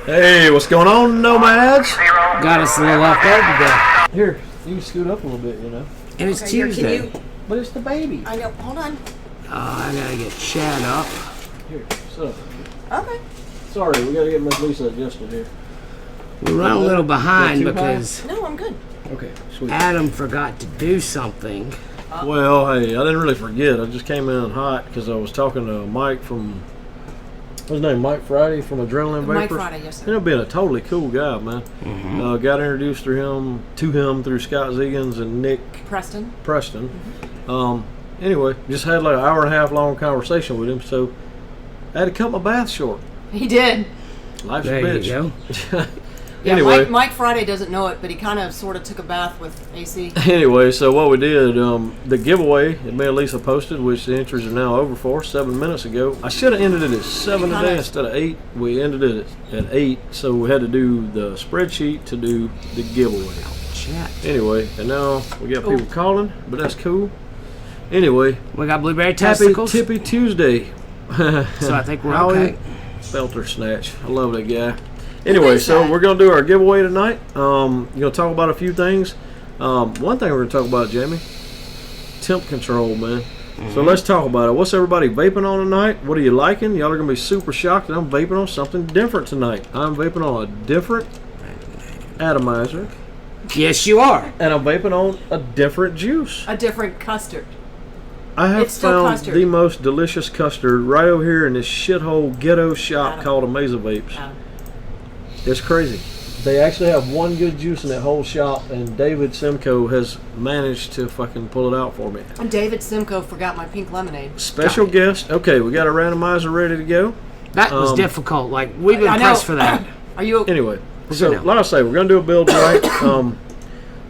Hey, what's going on, Nomads? Got us a little off guard today. Here, You can scoot up a little bit, you know. And it's Tuesday. But it's the baby. I know. Hold on. I gotta get Chad up. Here, sit up. Okay. Sorry, we gotta get Miss Lisa adjusted here. We run a little behind because No, I'm good. Okay, sweet. Adam forgot to do something. Well, hey, I didn't really forget. I just came in hot because I was talking to Mike from, what's his name, Mike Friday from Adrenaline Vapors. Mike Friday, yes, sir. Ended up being a totally cool guy, man. Got introduced to him through Scott Zegans and Nick Preston. Anyway, just had like an hour and a half long conversation with him, so I had to cut my bath short. He did. Life's There a bitch. you go. Yeah, Anyway. Mike Friday doesn't know it, but he kind of sort of took a bath with AC. Anyway, so what we did, the giveaway that me and Lisa posted, which the entries are now over for 7 minutes ago. I should have ended it at 7 today instead of 8. We ended it at 8, so we had to do the spreadsheet to do the giveaway. Chat. Anyway, and now we got people calling, but that's cool. Anyway, We got blueberry happy testicles. Tippy Tuesday. So I think we're Howie okay. Felter Snatch. I love that guy. Anyway, is so that? we're going to do our giveaway tonight. Going to talk about a few things. One thing we're going to talk about, Jamie, temp control, man. So let's talk about it. What's everybody vaping on tonight? What are you liking? Y'all are going to be super shocked that I'm vaping on something different tonight. I'm vaping on a different atomizer, Yes, you are. and I'm vaping on a different juice. A different custard. I have It's still found custard. the most delicious custard right over here in this shithole ghetto shop Adam. called Amazing Vapes. Adam. It's crazy. They actually have one good juice in that whole shop, and David Simcoe has managed to fucking pull it out for me. And David Simcoe forgot my pink lemonade. Special guest. Okay, we got a randomizer ready to go. That was difficult. Like, we've been I know. pressed for that. Are you? Anyway, We're so good now. like I say, we're gonna do a build tonight.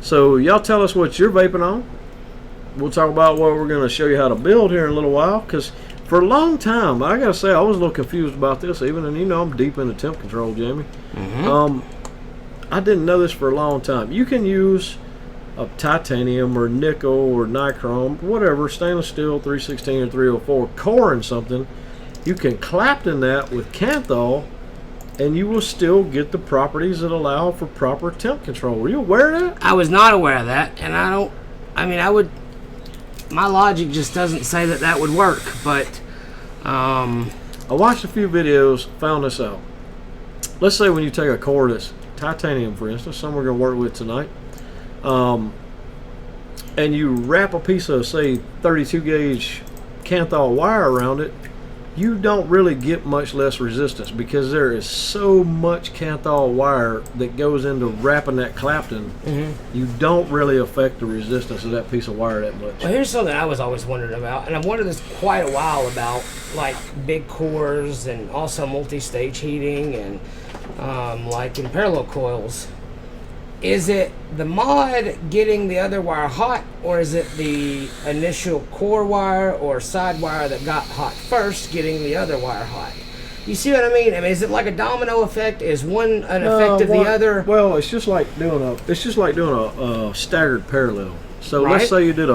So y'all tell us what you're vaping on. We'll talk about what we're gonna show you how to build here in a little while. Because for a long time, I gotta say, I was a little confused about this. Even, and you know, I'm deep into temp control, Jamie. I didn't know this for a long time. You can use a titanium or nickel or nichrome, whatever, stainless steel 316 or 304 core in something. You can Clapton that with Kanthal, and you will still get the properties that allow for proper temp control. Were you aware of that? I was not aware of that, and my logic just doesn't say that would work, but I watched a few videos, found this out. Let's say when you take a core that's titanium, for instance, some we're going to work with tonight, and you wrap a piece of, say, 32 gauge Kanthal wire around it, you don't really get much less resistance because there is so much Kanthal wire that goes into wrapping that Clapton. You don't really affect the resistance of that piece of wire that much. well, here's something I was always wondering about, and I've wondered this quite a while about, like big cores and also multi-stage heating and like in parallel coils. Is it the mod getting the other wire hot, or is it the initial core wire or side wire that got hot first getting the other wire hot? You see what I mean? I mean, is it like a domino effect? Is one an effect of the other? Well, it's just like doing a staggered parallel. So Right. let's say you did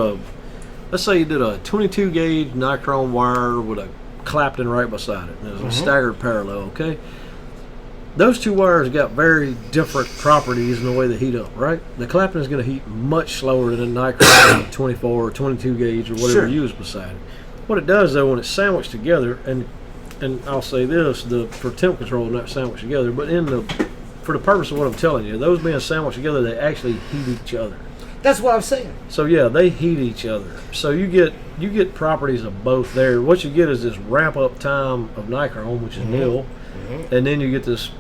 a 22 gauge nichrome wire with a Clapton right beside it. There's a staggered parallel. Okay. Those two wires got very different properties in the way they heat up, right? The Clapton is going to heat much slower than a nichrome 24 or 22 gauge or whatever Sure. you use beside it. What it does, though, when it's sandwiched together, and I'll say this, for temp control, not sandwiched together, but for the purpose of what I'm telling you, those being sandwiched together, they actually heat each other. That's what I'm saying. So yeah, they heat each other. So you get properties of both there. What you get is this ramp up time of nichrome, which is nil, and then you get this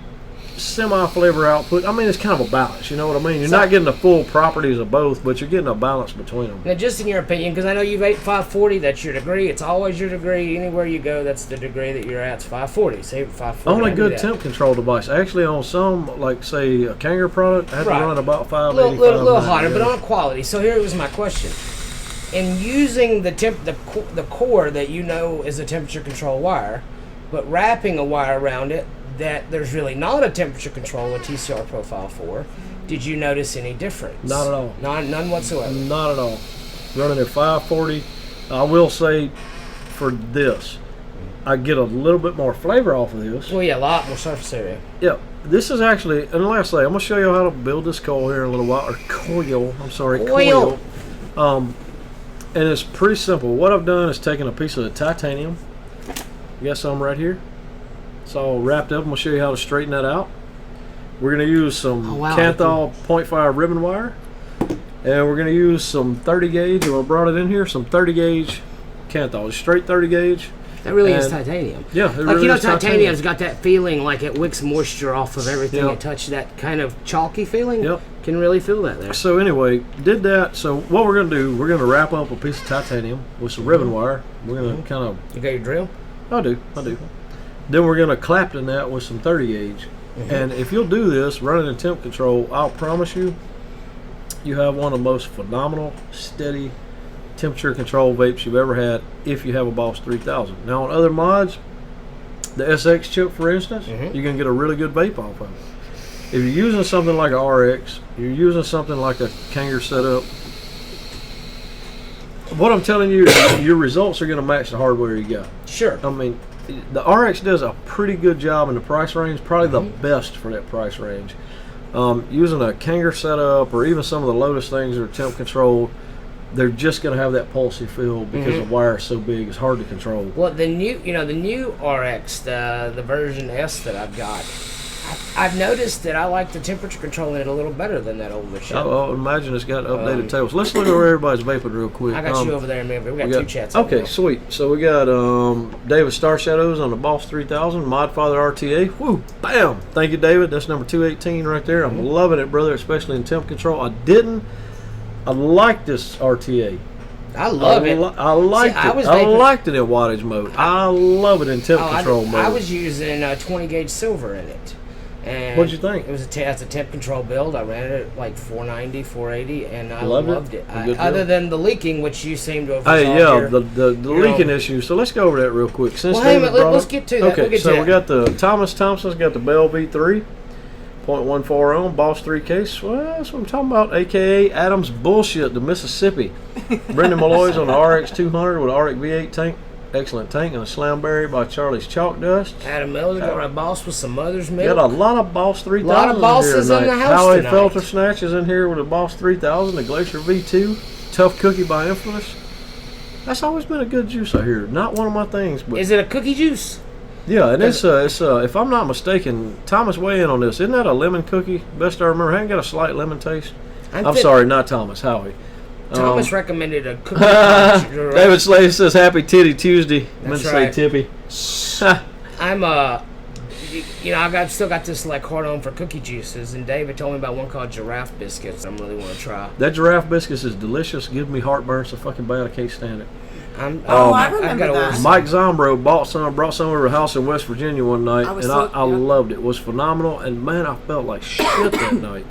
semi-flavor output. I mean, it's kind of a balance, you know what I mean? You're not getting the full properties of both, but you're getting a balance between them. Now, just in your opinion, because I know you've ate 540, that's your degree. It's always your degree. Anywhere you go, that's the degree that you're at. It's 540. Save 540. On a I do good that. temp control device. Actually, on some, like say a Kanger product, I have Right. to run about A 585. little hotter, but on quality. So here was my question. In using the core that you know is a temperature control wire, but wrapping a wire around it that there's really not a temperature control, a TCR profile for, did you notice any difference? Not at all. None whatsoever. Not at all. Running at 540. I will say for this, I get a little bit more flavor off of this. Well, yeah, a lot more surface area. Yeah, this is actually, and like I say, I'm going to show you how to build this coil here in a little while, or coil, I'm sorry, Coil. And it's pretty simple. What I've done is taken a piece of the titanium. You got some right here. It's all wrapped up. I'm going to show you how to straighten that out. We're going to use some Canthal 0.5 ribbon wire. And we're going to use some 30 gauge, and I brought it in here, some 30 gauge Canthal. It's straight 30 gauge. That really is titanium. Yeah, it really is titanium's got that feeling like it wicks moisture off of everything it touches. That kind of chalky feeling. Yep. Can really feel that there. So anyway, did that. So what we're going to do, we're going to wrap up a piece of titanium with some ribbon wire. We're going to kind of... You got your drill? I do. Then we're going to Clapton that with some 30 gauge. And if you'll do this, running in temp control, I'll promise you, you have one of the most phenomenal, steady temperature control vapes you've ever had if you have a Boss 3000. Now on other mods, the SX chip for instance, you can get a really good vape off of it. If you're using something like a RX, you're using something like a Kanger setup, what I'm telling you, your results are going to match the hardware you got. Sure. I mean, the RX does a pretty good job in the price range, probably the best for that price range. Using a Kanger setup or even some of the Lotus things that are temp controlled, they're just going to have that pulsy feel because the wire is so big, it's hard to control. Well, the new RX, the version S that I've got, I've noticed that I like the temperature control in it a little better than that old machine. I imagine it's got updated tables. Let's look over everybody's vaping real quick. I got you over there, man. We got two chats. Okay, sweet. So we got David Star Shadows on the Boss 3000, Modfather RTA. Woo, bam! Thank you, David. That's number 218 right there. I'm loving it, brother, especially in temp control. I like this RTA. I love it. I liked it. I liked it in wattage mode. I love it in temp control mode. I was using 20 gauge silver in it. And what'd you think? It was that's a temp control build. I ran it at like 490, 480, and I loved it. Other than the leaking, which you seem to have resolved the leaking issue. So let's go over that real quick. Let's get to that. Okay, so we got the Thomas Thompson's got the Bell V3, 0.14 ohm, Boss 3 case. Well, that's what I'm talking about, a.k.a. Adams Bullshit, the Mississippi. Brendan Malloy's on the RX 200 with an RX V8 tank. Excellent tank, and a Slamberry by Charlie's Chalk Dust. Adam Miller's got a Boss with some mother's milk. Got a lot of Boss 3000 a lot of bosses in the house Howie tonight. Felter Snatch is in here with a Boss 3000, the Glacier V2, Tough Cookie by Infamous. That's always been a good juice I hear. Not one of my things, but is it a cookie juice? yeah, and it's if I'm not mistaken, Thomas, weigh in on this. Isn't that a lemon cookie? Best I remember, hadn't got a slight lemon taste. I'm sorry, not Thomas, Howie. Thomas recommended a cookie. David Slade says Happy Titty Tuesday. That's right. Say Tippy. I'm I've still got this like hard on for cookie juices, and David told me about one called Giraffe Biscuits. I really want to try. That Giraffe Biscuits is delicious. Give me heartburn so fucking bad I can't stand it. I remember that. Mike Zombro brought some over to a house in West Virginia one night, I loved it. It was phenomenal, and man, I felt like shit that night.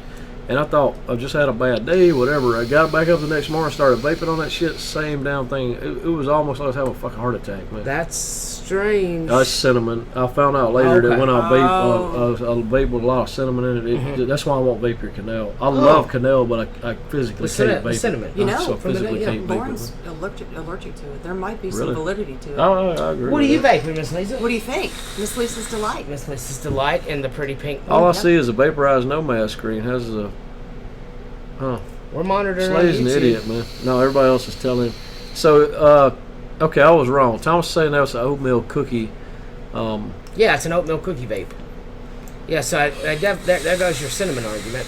And I thought, I just had a bad day, whatever. I got back up the next morning, started vaping on that shit, same damn thing. It was almost like I was having a fucking heart attack, man. That's strange. That's cinnamon. I found out later that when I vape, I vape with a lot of cinnamon in it. That's why I won't vape your Canal. I love Canal, but I physically can't vape cinnamon. You know, so physically can't vape Lauren's allergic to it. There might be some validity to it. I agree. What are you vaping, Miss Lisa? What do you think? Miss Lisa's Delight. Miss Lisa's Delight and the pretty pink one. All I see is a vaporized Nomad screen. Has a... We're monitoring. Slay's an idiot, man. No, everybody else is telling him. So, okay, I was wrong. Thomas was saying that was an oatmeal cookie. Yeah, it's an oatmeal cookie vape. Yeah, so there goes your cinnamon argument.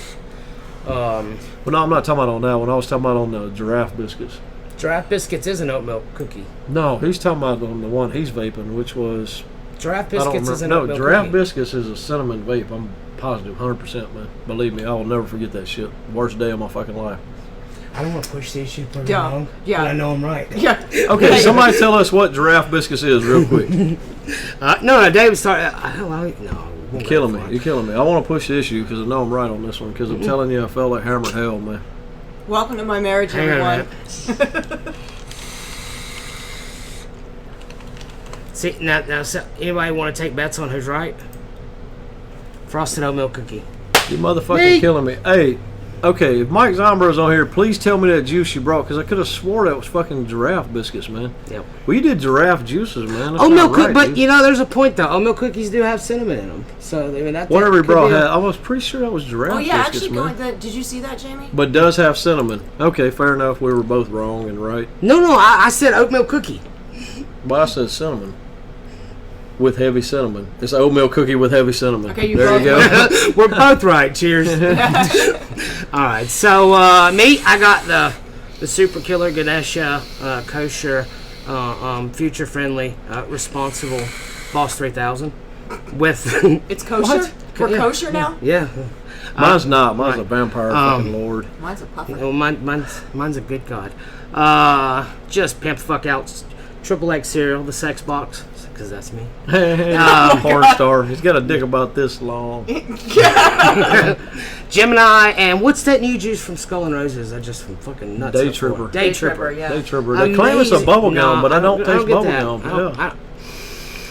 Well, no, I'm not talking about on that one. I was talking about on the Giraffe Biscuits. Giraffe Biscuits is an oatmeal cookie. No, he's talking about on the one he's vaping, which was... Giraffe Biscuits is an oatmeal cookie. Giraffe Biscuits is a cinnamon vape. I'm positive, 100%, man. Believe me, I will never forget that shit. Worst day of my fucking life. I don't want to push the issue for long. Yeah. But I know I'm right. Yeah. Okay, somebody tell us what Giraffe Biscuits is real quick. No, David started... You're killing me. You're killing me. I want to push the issue because I know I'm right on this one because I'm telling you I felt like hammered hell, man. Welcome to my marriage, everyone. See, now, so anybody want to take bets on who's right? Frosted oatmeal cookie. You motherfucking killing me. Hey, Okay, if Mike Zombro's on here, please tell me that juice you brought, because I could have swore that was fucking giraffe biscuits, man. Yep. Well, you did giraffe juices, man. That's Oatmeal not right, but dude. you know, there's a point though. Oatmeal cookies do have cinnamon in them, so I mean that. Whatever he could brought be a- had, I was pretty sure that was giraffe Oh yeah, biscuits, actually, man. did you see that, Jamie? But does have cinnamon. Okay, fair enough. We were both wrong and right. No, I said oatmeal cookie. But I said cinnamon. With heavy cinnamon. It's an oatmeal cookie with heavy cinnamon. Okay, you there you both- go. We're both right. Cheers. All right, so me, I got the Super Killer Ganesha kosher, future friendly, responsible Boss 3000 with It's kosher. What? We're Yeah. kosher now. yeah. Mine's not. Mine's a vampire fucking lord. Mine's a puffer. Well, mine's a good god. Just pimp the fuck out. Triple X cereal, the sex box, because that's me. Porn star. He's got a dick about this long. Gemini, and what's that new juice from Skull and Roses? I just fucking nuts. Day up for it. Tripper. Day Tripper. yeah. Day Tripper. They claim it's a Amazing. bubble gum, No, but I don't taste get bubble that. gum. I don't- Yeah.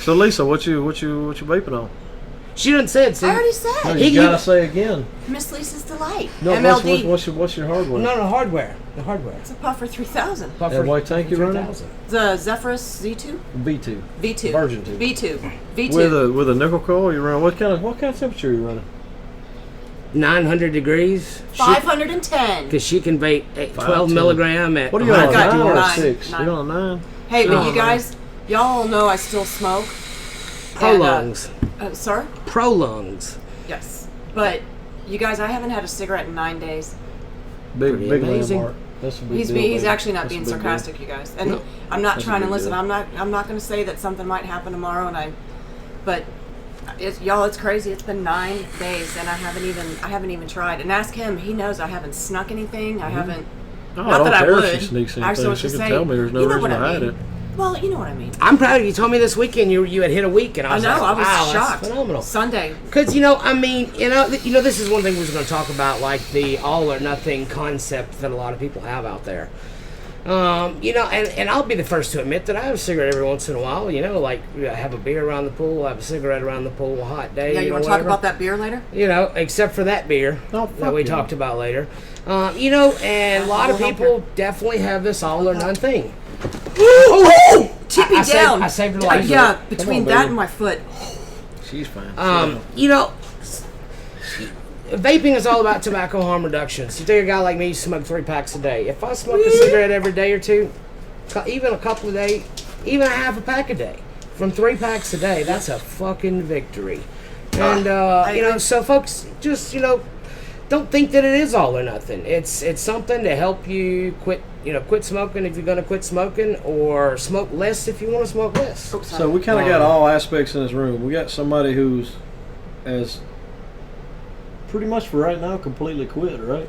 So Lisa, what you vaping on? She didn't say it. See? I already No, said. He- you gotta say again. Miss Lisa's Delight. No, MLD. what's your hardware? No, hardware. The hardware. It's a puffer 3000. And what tank you running? 3000. The Zephyrus Z2. V2. V2. Version 2. V2. With a nickel coil, you run what kind of temperature are you running? 900 degrees. 510. Because she can vape at 12 510. milligram at. What are you on, got 9 or nine. 6? Nine. You're on 9? Hey, but Oh, you guys, y'all know I still smoke. Prolongs. Sir? Prolongs. Yes. But you guys, I haven't had a cigarette in 9 days. Pretty Big amazing. landmark. That's a big He's deal, he's baby. actually not That's a being big deal. sarcastic, you guys. And No. I'm not That's a trying to big listen. deal. I'm not going to say that something might happen tomorrow. But y'all, it's crazy. It's been 9 days, and I haven't even tried. And ask him. He knows I haven't snuck anything. I haven't. Oh, Not I don't that I care would. if she sneaks I just anything. was She just can saying, tell me there's no you know reason what to I hide mean. it. Well, you know what I mean. I'm proud of you. You told me this weekend you had hit a week, and I I was know. like, I was wow, shocked. that's phenomenal. Sunday. Because I mean, this is one thing we was going to talk about, like the all or nothing concept that a lot of people have out there. And I'll be the first to admit that I have a cigarette every once in a while. Like I have a beer around the pool, I have a cigarette around the pool, a hot day. Yeah, you want to talk about that beer later? Except for that beer Oh, that fuck we yeah. talked about later. And a lot of We'll help people definitely have this all or none thing. Tip me I saved- down. I saved her life. Yeah, Come between on, that baby. and my foot. She's fine. Vaping is all about tobacco harm reduction. So you take a guy like me, you smoke 3 packs a day. If I smoke a cigarette every day or two, even a couple a day, even a half a pack a day, from 3 packs a day, that's a fucking victory. And agree. so folks, just don't think that it is all or nothing. It's something to help you quit smoking if you're going to quit smoking, or smoke less if you want to smoke less. Oops, So we kind of got all aspects in this room. We got somebody who's as pretty much for right now completely quit, right?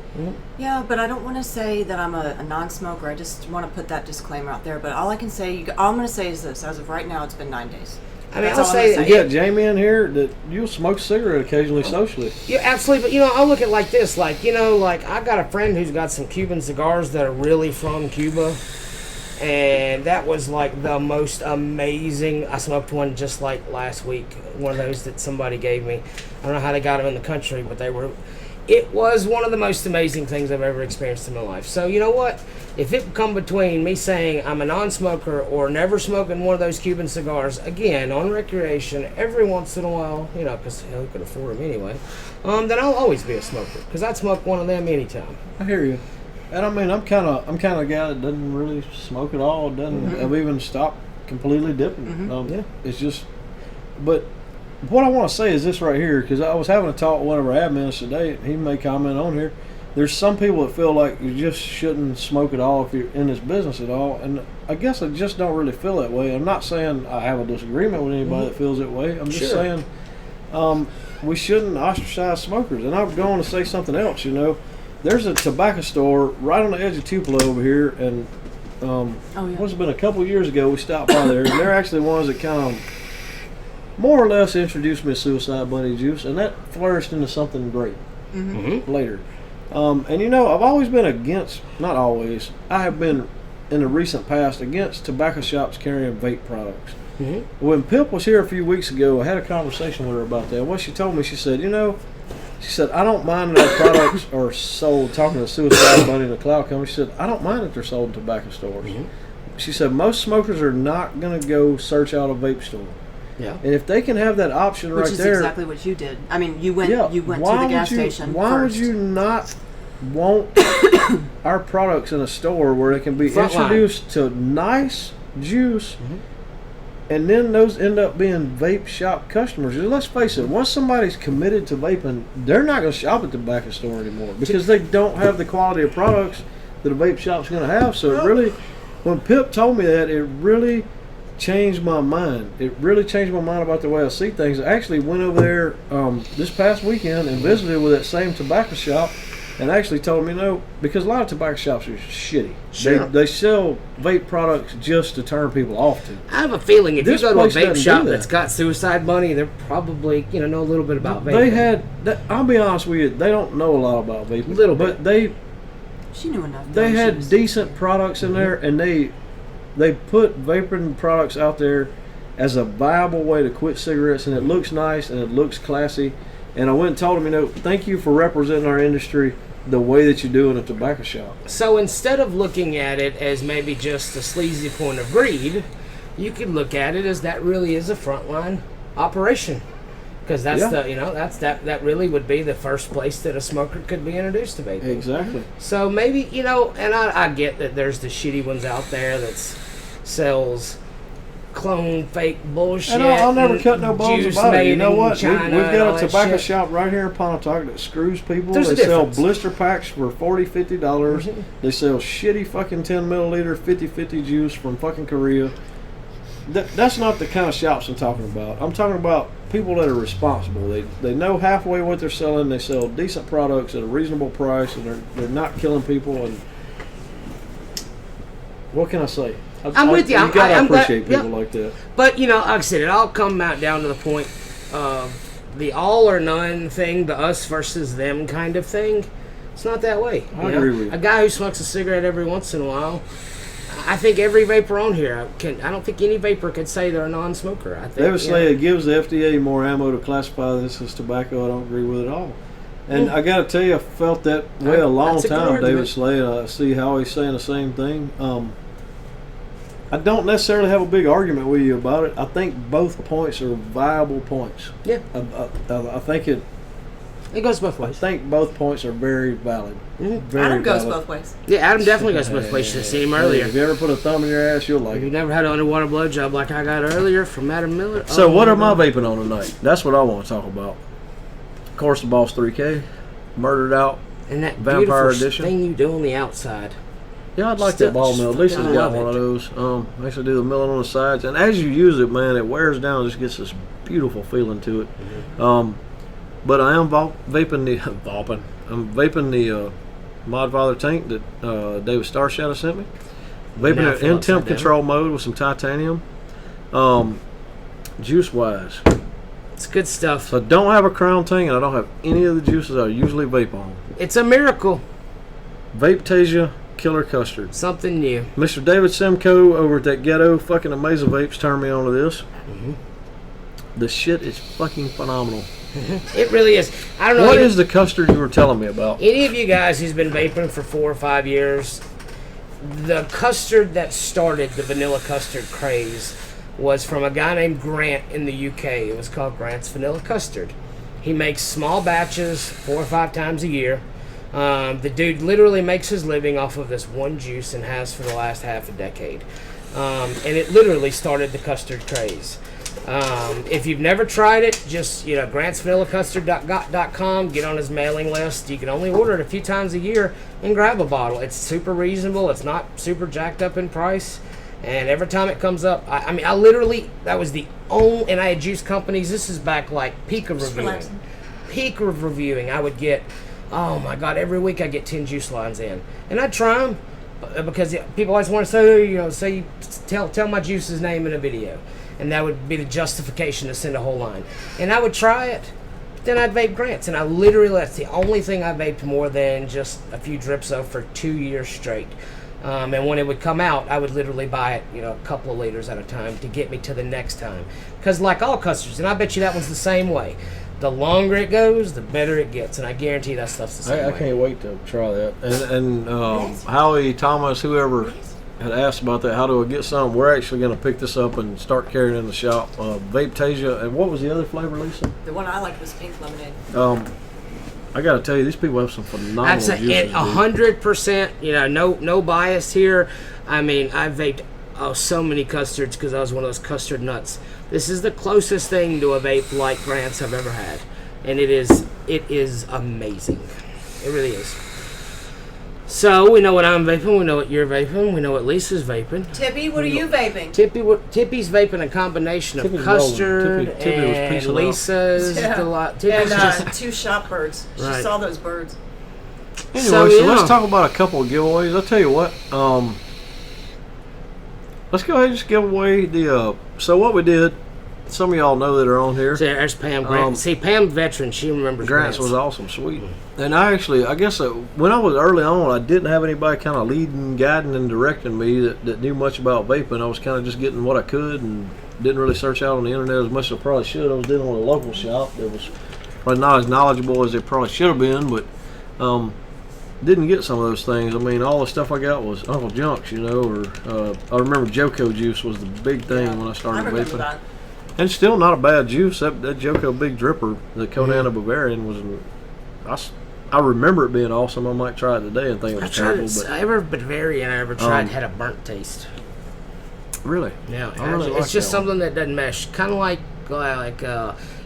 Yeah, but I don't want to say that I'm a non-smoker. I just want to put that disclaimer out there. But all I can say, all I'm going to say is this: as of right now, it's been 9 days. I mean, That's I'll all I'm say gonna We got Jamie in here that you'll smoke a cigarette occasionally socially. Yeah, absolutely. But I'll look at it like this. Like I got a friend who's got some Cuban cigars that are really from Cuba, and that was like the most amazing. I smoked one just like last week. One of those that somebody gave me. I don't know how they got them in the country, but they were. It was one of the most amazing things I've ever experienced in my life. So you know what? If it come between me saying I'm a non-smoker or never smoking one of those Cuban cigars, again, on recreation, every once in a while, because who could afford them anyway, then I'll always be a smoker. Because I'd smoke one of them anytime. I hear you. And I mean, I'm kind of a guy that doesn't really smoke at all. Doesn't I've even stopped completely dipping. Yeah. It's just, but what I want to say is this right here, because I was having a talk with one of our admins today. He made comment on here. There's some people that feel like you just shouldn't smoke at all if you're in this business at all, and I guess I just don't really feel that way. I'm not saying I have a disagreement with anybody that feels that way. I'm just Sure. saying we shouldn't ostracize smokers. And I'm going to say something else. There's a tobacco store right on the edge of Tupelo over here, and what's it been, a couple years ago we stopped by there, and they're actually ones that kind of more or less introduced me to Suicide Buddy juice, and that flourished into something great later. And I've always been against, not always, I have been in the recent past against tobacco shops carrying vape products. When Pip was here a few weeks ago, I had a conversation with her about that. What she told me, she said, She said, I don't mind that our products are sold, talking to Suicide Bunny and the Cloud Company, she said, I don't mind that they're sold in tobacco stores. Mm-hmm. She said, most smokers are not going to go search out a vape store. Yeah. And if they can have that option Which right is there. exactly what you did. I mean, you went Yeah, to the gas station Why first. would you not want our products in a store where they can be Frontline. introduced to nice juice, and then those end up being vape shop customers? Let's face it, once somebody's committed to vaping, they're not going to shop at the tobacco store anymore because they don't have the quality of products that a vape shop's going to have. So it really, when Pip told me that, it really changed my mind. It really changed my mind about the way I see things. I actually went over there this past weekend and visited with that same tobacco shop, and actually told me no, because a lot of tobacco shops are shitty. Sure. They sell vape products just to turn people off to. I have a feeling if This you go to a place vape doesn't shop do that. that's got Suicide Bunny, they're probably know a little bit about vaping. They had, I'll be honest with you, they don't know a lot about vaping. Little but bit. She knew enough. they She had was- decent products in there, and they put vaping products out there as a viable way to quit cigarettes, and it looks nice and it looks classy. And I went and told them, thank you for representing our industry the way that you do in a tobacco shop. So instead of looking at it as maybe just a sleazy point of greed, you could look at it as that really is a frontline operation. Because that's Yeah. that really would be the first place that a smoker could be introduced to vaping. Exactly. So maybe, and I get that there's the shitty ones out there that sells clone fake bullshit. And I'll never and cut no bones juice about it. You made know in what? We've China and all got a that tobacco shit. shop right here in Pontotoc that screws people. There's a They sell difference. blister packs for $40, $50. Mhm. They sell shitty fucking 10 milliliter 50/50 juice from fucking Korea. That's not the kind of shops I'm talking about. I'm talking about people that are responsible. They know halfway what they're selling. They sell decent products at a reasonable price, and they're not killing people. And what can I say? I'm with you. You gotta I'm glad- appreciate people yeah. like that. But, like I said, it all come out down to the point of the all or none thing, the us versus them kind of thing. It's not that way. I agree with you. A guy who smokes a cigarette every once in a while, I think every vapor on here I don't think any vapor could say they're a non-smoker. I think They would say it gives the FDA more ammo to classify this as tobacco. I don't agree with it at all. And I got to tell you, I felt that way a long That's a good time, David argument. Slade. I see how he's saying the same thing. I don't necessarily have a big argument with you about it. I think both points are viable points. Yeah, I think it. it goes both I ways. think both points are very valid. Mhm. Very Adam goes valid. both ways. Yeah, Adam definitely goes both ways. You should have seen him earlier. If you ever put a thumb in your ass, you'll like If you it. never had an underwater blowjob like I got earlier from Adam Miller. So oh what my am I God. vaping on tonight? That's what I want to talk about. Of course, the Boss 3K, murdered out. And that Vampire beautiful Edition? thing you do on the outside. Yeah, I'd like Still- that ball mill. At least it's I got love one it. of those. Actually do the milling on the sides, and as you use it, man, it wears down. It just gets this beautiful feeling to it. But I am vaping the I'm vaping the Modfather tank that David Starshadow sent me. Vaping Now it feel in upside temp down. control mode with some titanium. Juice wise, It's good stuff. so I don't have a crown tank, and I don't have any of the juices I usually vape on. It's a miracle. Vape-tasia Killer Custard. Something new. Mr. David Simcoe over at that Ghetto fucking Amazing Vapes turned me on to this. The shit is fucking phenomenal. It really is. I don't know. What is the custard you were telling me about? any of you guys who's been vaping for 4 or 5 years? The custard that started the vanilla custard craze was from a guy named Grant in the UK. It was called Grant's Vanilla Custard. He makes small batches 4 or 5 times a year. The dude literally makes his living off of this one juice and has for the last half a decade. And it literally started the custard craze. If you've never tried it, just grantsvanillacustard.com, get on his mailing list. You can only order it a few times a year and grab a bottle. It's super reasonable. It's not super jacked up in price. And every time it comes up, I mean, I literally, that was the only, and I had juice companies. This is back like peak of Just reviewing. relaxing. Peak of reviewing. I would get, oh my God, every week I get 10 juice lines in. And I'd try them because people always want to say, tell my juice's name in a video. And that would be the justification to send a whole line. And I would try it, then I'd vape Grants. And I literally, that's the only thing I vaped more than just a few drips of for 2 years straight. And when it would come out, I would literally buy it, a couple of liters at a time to get me to the next time. Because like all custards, and I bet you that one's the same way. The longer it goes, the better it gets, and I guarantee that stuff's the same I way. can't wait to try that. And Howie, Thomas, whoever had asked about that, how do I get some? We're actually going to pick this up and start carrying it in the shop. Vape Tasia, and what was the other flavor, Lisa? The one I liked was pink lemonade. I got to tell you, these people have some phenomenal I'd say juices. 100%. No bias here. I mean, I vaped so many custards because I was one of those custard nuts. This is the closest thing to a vape like Grant's I've ever had, and it is amazing. It really is. So we know what I'm vaping, we know what you're vaping, we know what Lisa's vaping. Tippy, what are you vaping? Tippy's vaping a combination of Tippy's custard rolling. Tippy was and piecing out. Lisa's. Tippy's And 2 shop birds. She Right. saw those birds. Anyway, So, so yeah. let's talk about a couple of giveaways. I'll tell you what. Let's go ahead and just give away the. So what we did, some of y'all know that are on here. So there's Pam Grant. See, Pam veteran, she remembers Grants was awesome, sweet. And I guess when I was early on, I didn't have anybody kind of leading, guiding, and directing me that knew much about vaping. I was kind of just getting what I could and didn't really search out on the internet as much as I probably should. I was dealing with a local shop that was probably not as knowledgeable as they probably should have been, but didn't get some of those things. I mean, all the stuff I got was Uncle Junk's, or I remember Joko juice was the big thing when I started I remember vaping. that. And still not a bad juice. That Joko Big Dripper, the Conan Bavarian, I remember it being awesome. I might try it today and think it I was tried terrible. it. But Every Bavarian I ever tried had a burnt taste. really, Yeah, I really it's like just that one. something that doesn't mesh. Kind of like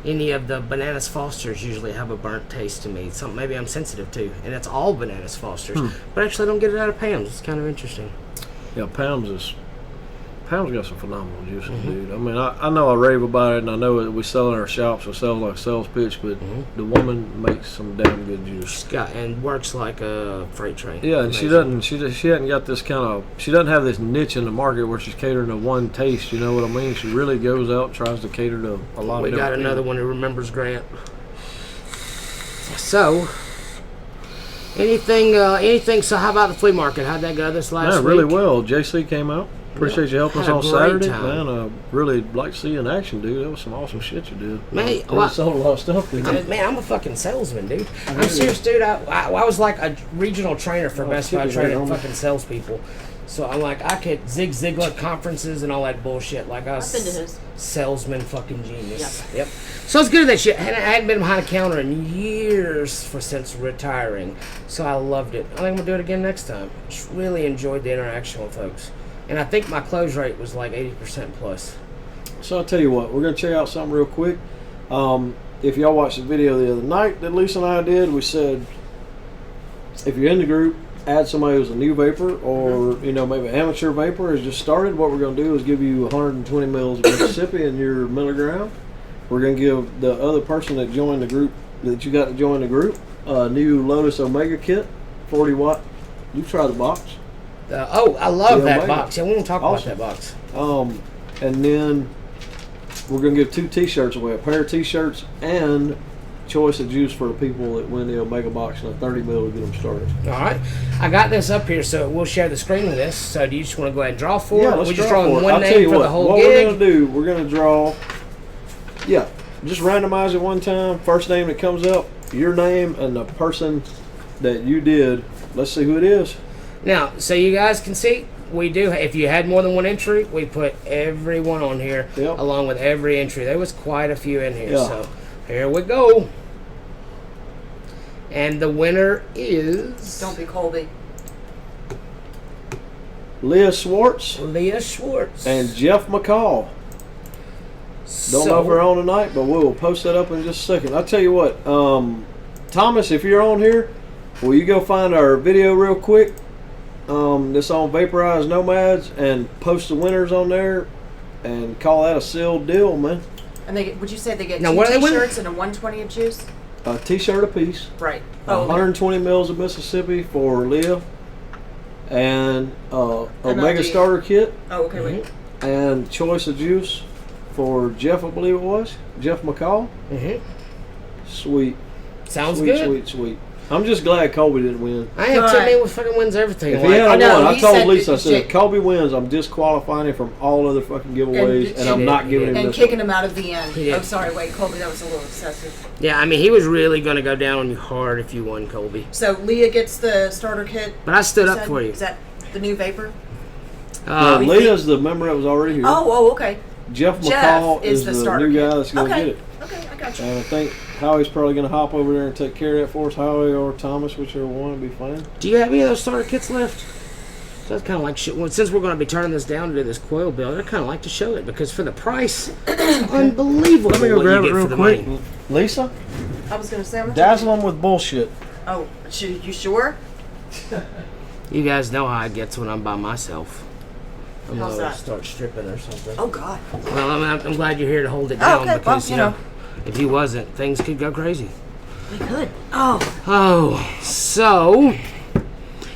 any of the Bananas Fosters usually have a burnt taste to me. Something maybe I'm sensitive to, and it's all Bananas Fosters. But actually, I don't get it out of Pam's. It's kind of interesting. Yeah, Pound's got some phenomenal juices, dude. I mean, I know I rave about it, and I know that we sell in our shops, we sell like sales pitch, but the woman makes some damn good juice. And works like a freight train. Yeah, and she Amazing. she hasn't got this she doesn't have this niche in the market where she's catering to one taste, you know what I mean? She really goes out and tries to cater to a lot We of got different another one who remembers Grant. So, anything? So, how about the flea market? How'd that go this last Man, week? really well. JC came out. Appreciate you helping us Had a on great Saturday, time. man. Really like to see you in action, dude. That was some awesome shit you did. Man, You well, sold a lot of stuff, didn't you? Man, I'm a fucking salesman, dude. I'm serious, dude. I was like a regional trainer for Best Buy, Tippy, training right, homie. fucking salespeople. So I'm like, I could Zig Ziglar conferences and all that bullshit. Like I was I've been to his. salesman fucking genius. Yep. So it's good at that shit. And I hadn't been behind a counter in years since retiring. So I loved it. I think I'm gonna do it again next time. Just really enjoyed the interaction with folks. And I think my close rate was like 80% plus. So I'll tell you what, we're going to check out something real quick. If y'all watched the video the other night that Lisa and I did, we said if you're in the group, add somebody who's a new vapor or maybe an amateur vapor has just started. What we're going to do is give you 120 mils of Mississippi in your milligram. We're going to give the other person that joined the group, that you got to join the group, a new Lotus Omega kit, 40 watt. You try the box. I love Yeah, that Omega. box. Yeah, we won't talk Awesome. about that box. And then we're going to give 2 t-shirts away, a pair of t-shirts and choice of juice for the people that win the Omega box and a 30 mil to get them started. All right. I got this up here, so we'll share the screen with this. So do you just want to go ahead and draw for it? Let's We just draw drawing for it. one I'll tell name you for what, the whole what we're going gig? to do, we're going to draw, just randomize it one time. First name that comes up, your name and the person that you did. Let's see who it is. Now, so you guys can see, we do, if you had more than one entry, we put everyone on here Yep. along with every entry. There was quite a few in here, Yeah. so here we go. And the winner is Don't be Colby. Leah Swartz Leah Schwartz. and Jeff McCall. Don't know if we're on tonight, but we'll post that up in just a second. I'll tell you what, Thomas, if you're on here, will you go find our video real quick? This on Vaporized Nomads and post the winners on there and call that a sealed deal, man. And would you say they get Now, 2 what are they winning? t-shirts and a 120 of juice? A t-shirt a piece, Right. Oh, 120 mils of Mississippi for Leah, and Omega the- starter kit, oh, okay, wait. and choice of juice for Jeff, I believe it was Jeff McCall. Mm-hmm. Sweet, Sounds sweet, good. sweet, sweet. I'm just glad Colby didn't win. I am too. Man, fucking wins everything. If he had won, I he told said Lisa, I that said, if Colby wins, I'm disqualifying him from all other fucking giveaways, and I'm not giving him and this kicking one. him out of the end. He did. Oh, sorry, wait, Colby, that was a little excessive. Yeah, I mean, he was really going to go down on you hard if you won, Colby. So Leah gets the starter kit. But I stood up for you. Is that the new vapor? No, Leah's the member that was already here. Oh, okay. Jeff McCall is the starter new kit. guy that's going to get it. Okay, I got you. And I think Howie's probably going to hop over there and take care of that for us. Howie or Thomas, whichever one would be fine. Do you have any of those starter kits left? So that's kind of like shit. Well, since we're going to be turning this down to do this coil build, I'd kind of like to show it because for the price, it's unbelievable. Let me go what grab you it get real for the quick. money. Lisa, I was going to say, dazzle them with bullshit. Oh, you sure? You guys know how it gets when I'm by myself. I'm How's gonna that? start stripping or something. Oh, God. Well, I'm glad you're here to hold it down okay, because well, you know, if you wasn't, things could go crazy. We could. Oh. Oh, so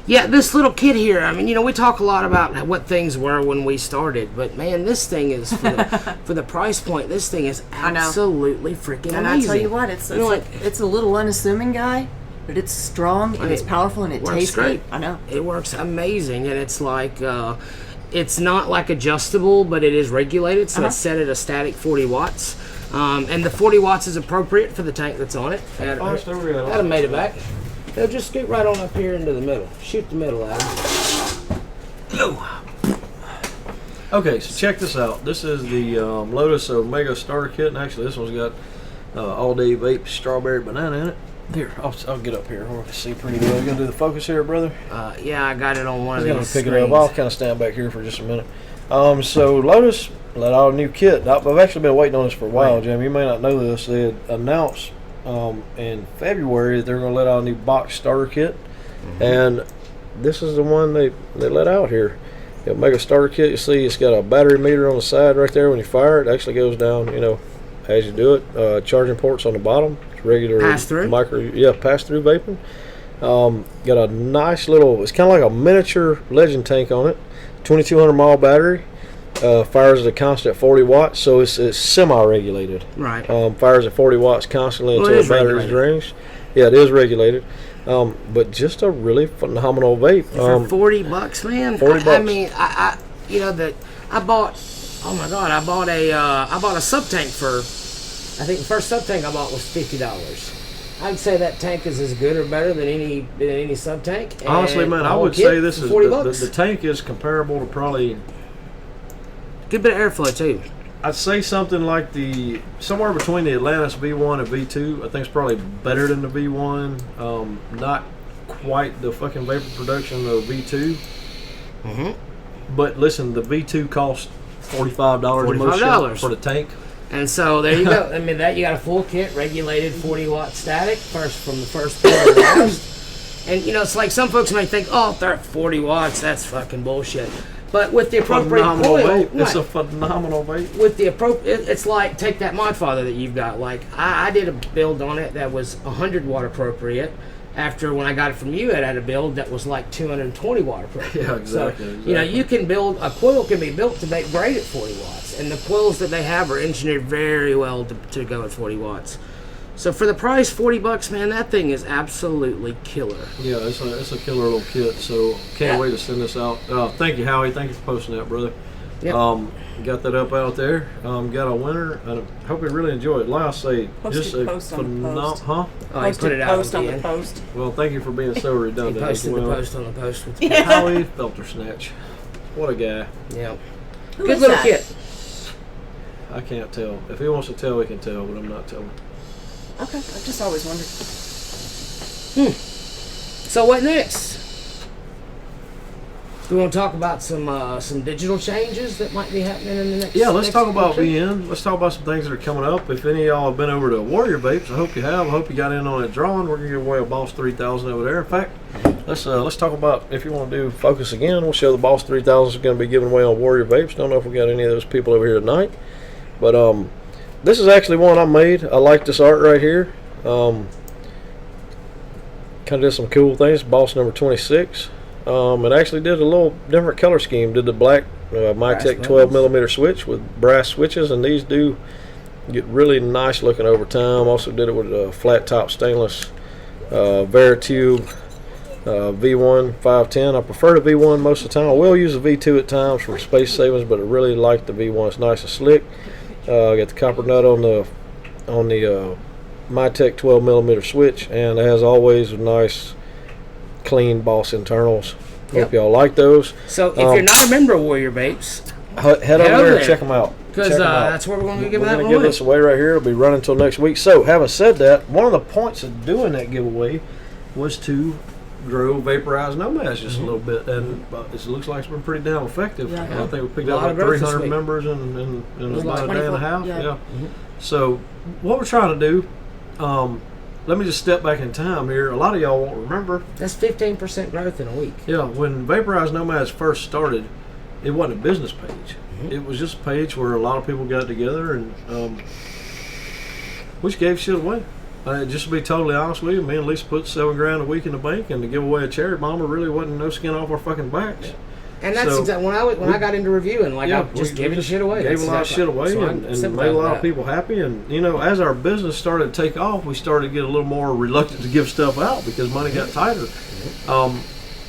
yeah, this little kid here. I mean, you know, we talk a lot about what things were when we started, but man, this thing is for the price point. This thing is absolutely freaking and amazing. I tell you what, it's like it's a little unassuming guy, but it's strong and it's powerful and it works tastes great. good. I know. It works amazing, and it's like it's not like adjustable, but it is regulated, so it's set at a static 40 watts. And the 40 watts is appropriate for the tank that's on it. Adam made it back. They'll just scoot right on up here into the middle. Shoot the middle, Adam. Okay, so check this out. This is the Lotus Omega starter kit, and actually this one's got all day vape strawberry banana in it. Here, I'll get up here. I want to see pretty well. You gonna do the focus here, brother? Yeah, I got it on one of I'm these gonna pick screens. it up. I'll kind of stand back here for just a minute. So Lotus let out a new kit. I've actually been waiting on this for a while, Jim. You may not know this. They had announced in February that they're going to let out a new box starter kit, and this is the one they let out here. It'll make a starter kit. You see, it's got a battery meter on the side right there. When you fire it, it actually goes down. You know, as you do it. Charging ports on the bottom. It's regular pass through. Pass through vaping. Got a nice little. It's kind of like a miniature Legend tank on it. 2,200 mile battery. Fires at a constant 40 watts, so it's semi-regulated. Right. Fires at 40 watts constantly until the battery's drained. Yeah, it is regulated. But just a really phenomenal vape. For $40, man. $40. I mean, I you know that I bought. Oh my God, I bought a sub tank for. I think the first sub tank I bought was $50. I'd say that tank is as good or better than any sub tank. Honestly, man, I would say this is the tank is comparable to probably. Good bit of airflow too. I'd say something like somewhere between the Atlantis V1 and V2. I think it's probably better than the V1. Not quite the fucking vapor production of V2. Mm-hmm. But listen, the V2 costs $45 for the tank. And so there you go. I mean, that you got a full kit, regulated 40 watt static, from the first pair to the last. And you know, it's like some folks may think, oh, if they're at 40 watts, that's fucking bullshit. But with the appropriate coil, it's a phenomenal vape. With the it's like take that Modfather that you've got. Like I did a build on it that was 100 watt appropriate. After when I got it from you, it had a build that was like 220 watt appropriate. Yeah, exactly. So you know, you can build a coil can be built to make great at 40 watts, and the coils that they have are engineered very well to go at 40 watts. So for the price, $40, man, that thing is absolutely killer. Yeah, it's a killer little kit. So can't wait to send this out. Thank you, Howie. Thank you for posting that, brother. Yep. Got that up out there. Got a winner. I hope you really enjoy it. Like I say, just a phenomenal. Huh? Oh, he put it out post on the post. Well, thank you for being so redundant. He posted the post on the post with the Howie Filter Snatch. What a guy. Yeah. Who Good is little that? kit. I can't tell. If he wants to tell, he can tell, but I'm not telling. Okay, I've just always wondered. So what next? Do we want to talk about some digital changes that might be happening in the next? Yeah, let's next talk about week? VN. Let's talk about some things that are coming up. If any of y'all have been over to Warrior Vapes, I hope you have. I hope you got in on that drawing. We're gonna give away a Boss 3000 over there. In fact, let's talk about, if you want to do focus again, we'll show the Boss 3000 is going to be given away on Warrior Vapes. Don't know if we got any of those people over here tonight, but this is actually one I made. I like this art right here. Kind of did some cool things. Boss number 26. It actually did a little different color scheme. Did the black Mytech 12mm switch with brass switches, and these do get really nice looking over time. Also did it with a flat top stainless Veritube V1 510. I prefer the V1 most of the time. I will use the V2 at times for space savings, but I really like the V1. It's nice and slick. Got the copper nut on the MyTech 12mm switch, and as always, nice clean Boss internals. Hope y'all like those. So if you're not a member of Warrior Vapes, head over there and check them out. Because that's where we're going to be giving that away. We're going to give this away right here. It'll be running until next week. So, having said that, one of the points of doing that giveaway was to grow vaporized Nomads just a little bit, and it looks like it's been pretty damn effective. Yeah. I think we picked up like 300 members in about a day and a half. Yeah. So, what we're trying to do, let me just step back in time here. A lot of y'all won't remember. That's 15% growth in a week. Yeah, when Vaporized Nomads first started, it wasn't a business page. It was just a page where a lot of people got together and we just gave shit away. Just to be totally honest with you, me and Lisa put $7,000 a week in the bank, and to give away a cherry bomber really wasn't no skin off our fucking backs. And that's exactly when I got into reviewing, I just giving shit away. Gave a lot of shit away and made a lot of people happy. And as our business started to take off, we started to get a little more reluctant to give stuff out because money got tighter.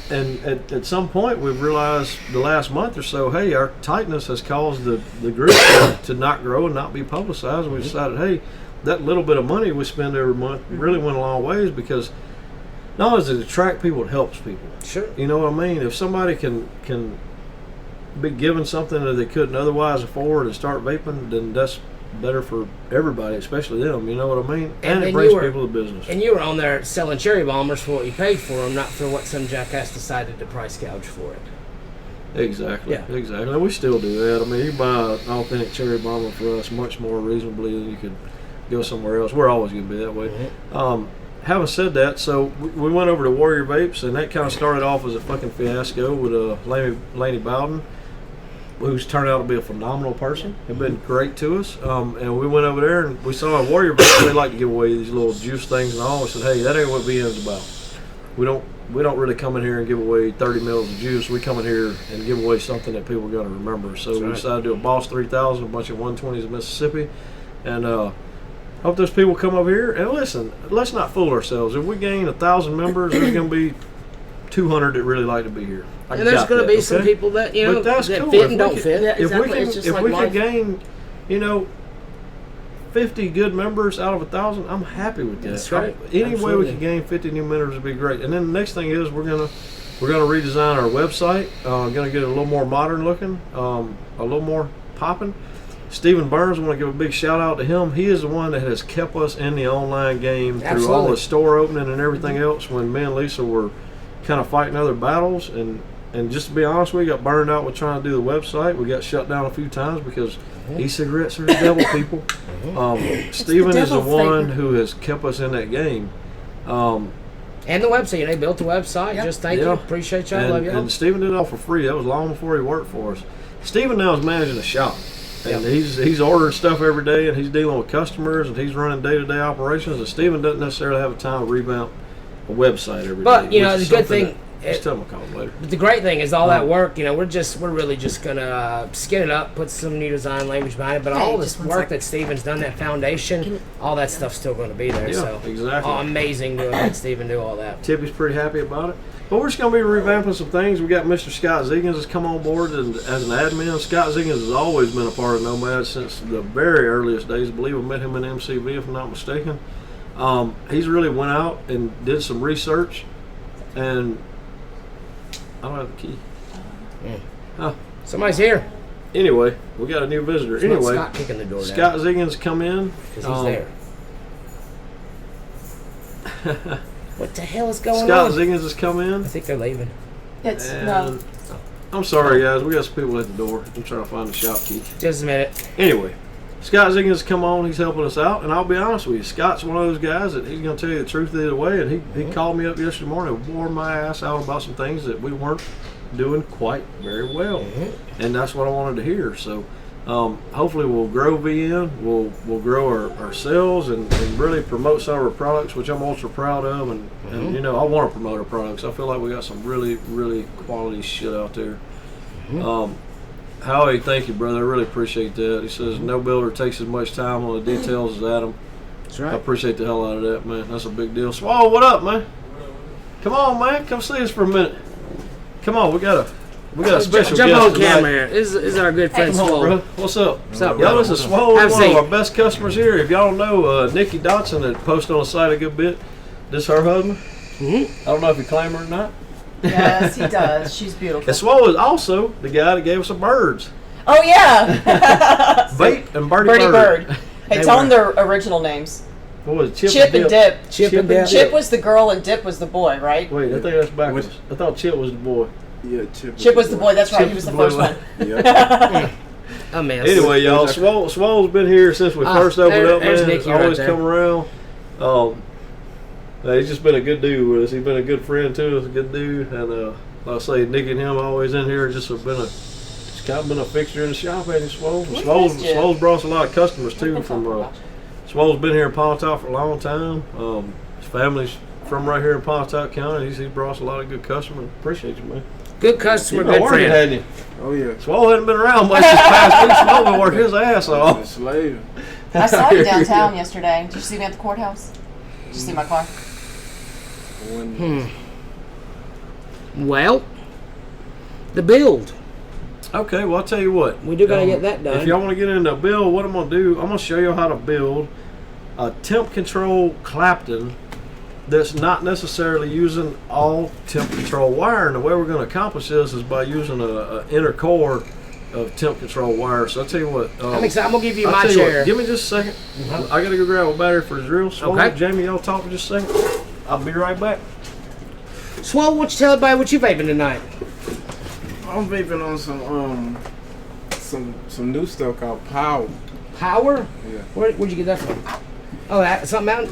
And at some point, we've realized the last month or so, hey, our tightness has caused the group to not grow and not be publicized. And we decided, hey, that little bit of money we spend every month really went a long ways, because not only does it attract people, it helps people. Sure. You know what I mean? If somebody can be given something that they couldn't otherwise afford and start vaping, then that's better for everybody, especially them. You know what I mean? And it brings people to business. And you were on there selling cherry bombers for what you paid for them, not for what some jackass decided to price gouge for it. Exactly. Yeah. Exactly. And we still do that. I mean, you buy an authentic cherry bomber for us much more reasonably than you could go somewhere else. We're always going to be that way. Having said that, so we went over to Warrior Vapes, and that kind of started off as a fucking fiasco with Laney Bowden, who's turned out to be a phenomenal person. They've been great to us. And we went over there and we saw a Warrior Vapes. They like to give away these little juice things and all. We said, hey, that ain't what VN's about. We don't really come in here and give away 30 mils of juice. We come in here and give away something that people are going to remember. So we decided to do a Boss 3000, a bunch of 120s in Mississippi, and hope those people come over here. And listen, let's not fool ourselves. If we gain 1,000 members, there's going to be 200 that really like to be here. And there's going to be some people that that cool. fit and don't fit. Yeah, exactly. If we could gain, 50 good members out of 1,000, I'm happy with that. That's right. Any way we can gain 50 new members would be great. And then the next thing is we're gonna redesign our website. Gonna get it a little more modern looking, a little more popping. Stephen Burns, I want to give a big shout out to him. He is the one that has kept us in the online game through all the store opening and everything else when me and Lisa were kind of fighting other battles. And just to be honest, we got burned out with trying to do the website. We got shut down a few times because e-cigarettes are the devil, people. Stephen is the one who has kept us in that game. And the website. They built the website. Just thank you. Appreciate y'all. Love y'all. And Stephen did it all for free. That was long before he worked for us. Stephen now is managing a shop. And he's ordering stuff every day, and he's dealing with customers, and he's running day-to-day operations. And Stephen doesn't necessarily have the time to revamp a website every day. But the good thing, just tell him I'll call him later. But the great thing is all that work. We're really just gonna skin it up, put some new design language behind it. But all this work that Stephen's done, that foundation, all that stuff's still going to be there. Yeah, exactly. Amazing to have Stephen do all that. Tippy's pretty happy about it. But we're just going to be revamping some things. We got Mr. Scott Ziggins has come on board as an admin. Scott Ziggins has always been a part of Nomad since the very earliest days. I believe I met him in MCV, if I'm not mistaken. He's really went out and did some research, and I don't have the key. Somebody's here. Anyway, we got a new visitor. Anyway, Scott kicking the door down. Scott Ziggins come in. Because he's there. What the hell is going on? Scott Ziggins has come in. I think they're leaving. I'm sorry, guys. We got some people at the door. I'm trying to find the shop key. Just a minute. Anyway, Scott Ziggins has come on. He's helping us out. And I'll be honest with you, Scott's one of those guys that he's going to tell you the truth either way. And he called me up yesterday morning and wore my ass out about some things that we weren't doing quite very well. And that's what I wanted to hear. So hopefully we'll grow VN, we'll grow our sales and really promote some of our products, which I'm ultra proud of, and I want to promote our products. I feel like we got some really, really quality shit out there. Howie, thank you, brother. I really appreciate that. He says no builder takes as much time on the details as Adam. That's I right. appreciate the hell out of that, man. That's a big deal. Swall, what up, man? Come on, man. Come see us for a minute. Come on, we got a special Jump guest on tonight. camera here. This is our good friend Come on, Swole. bro. What's up? What's up, Y'all, bro? this is Swole, Have a one of seat. our best customers here. If y'all don't know, Nikki Dotson that posted on the site a good bit. This her husband. Mm-hmm. I don't know if you claim her or not. Yes, he does. She's beautiful. And Swole is also the guy that gave us some birds. Oh yeah. Bait and Birdie Birdie Bird. Bird. Hey, They tell were. them their original names. What was it? Chip and Dip. Chip and Dip. Chip was the girl and Dip was the boy, right? Wait, I think that's backwards. I thought Chip was the boy. Yeah, Chip. Chip was the boy. That's right. Chip He was was the the first boy. one. Yeah. Oh man. Anyway, y'all, Swole's been here since we first opened up, there's man. Nicky Always right there. come around. He's just been a good dude with us. He's been a good friend to us, a good dude. And like I say, Nick and him always in here. Just kind of been a fixture in the shop, ain't he, Swole? Swole's brought us a lot of customers too. Swole's been here in Pontotoc for a long time. His family's from right here in Pontotoc County. He's brought us a lot of good customers. Appreciate you, man. Good customer, You've been good working, friend. hadn't you? Oh yeah. Swole hadn't been around much this past week. Swole been working his ass off. The slave. I saw you downtown yesterday. Did you see me at the courthouse? Did you see my car? When Well, the build. Okay, well, I'll tell you what. We do gotta get that done. If y'all want to get into a build, what I'm going to do, I'm going to show you how to build a temp control Clapton that's not necessarily using all temp control wire. And the way we're going to accomplish this is by using an inner core of temp control wire. So I'll tell you what. I'm excited. I'm gonna give you I'll my tell you what, chair. give me just a second. I got to go grab a battery for the drill. So Okay. Jamie, y'all talk for just a second. I'll be right back. Swole, why don't you tell everybody what you vaping tonight? I'm vaping on some new stuff called Power. Power? Yeah. Where'd you get that from? Oh, something out?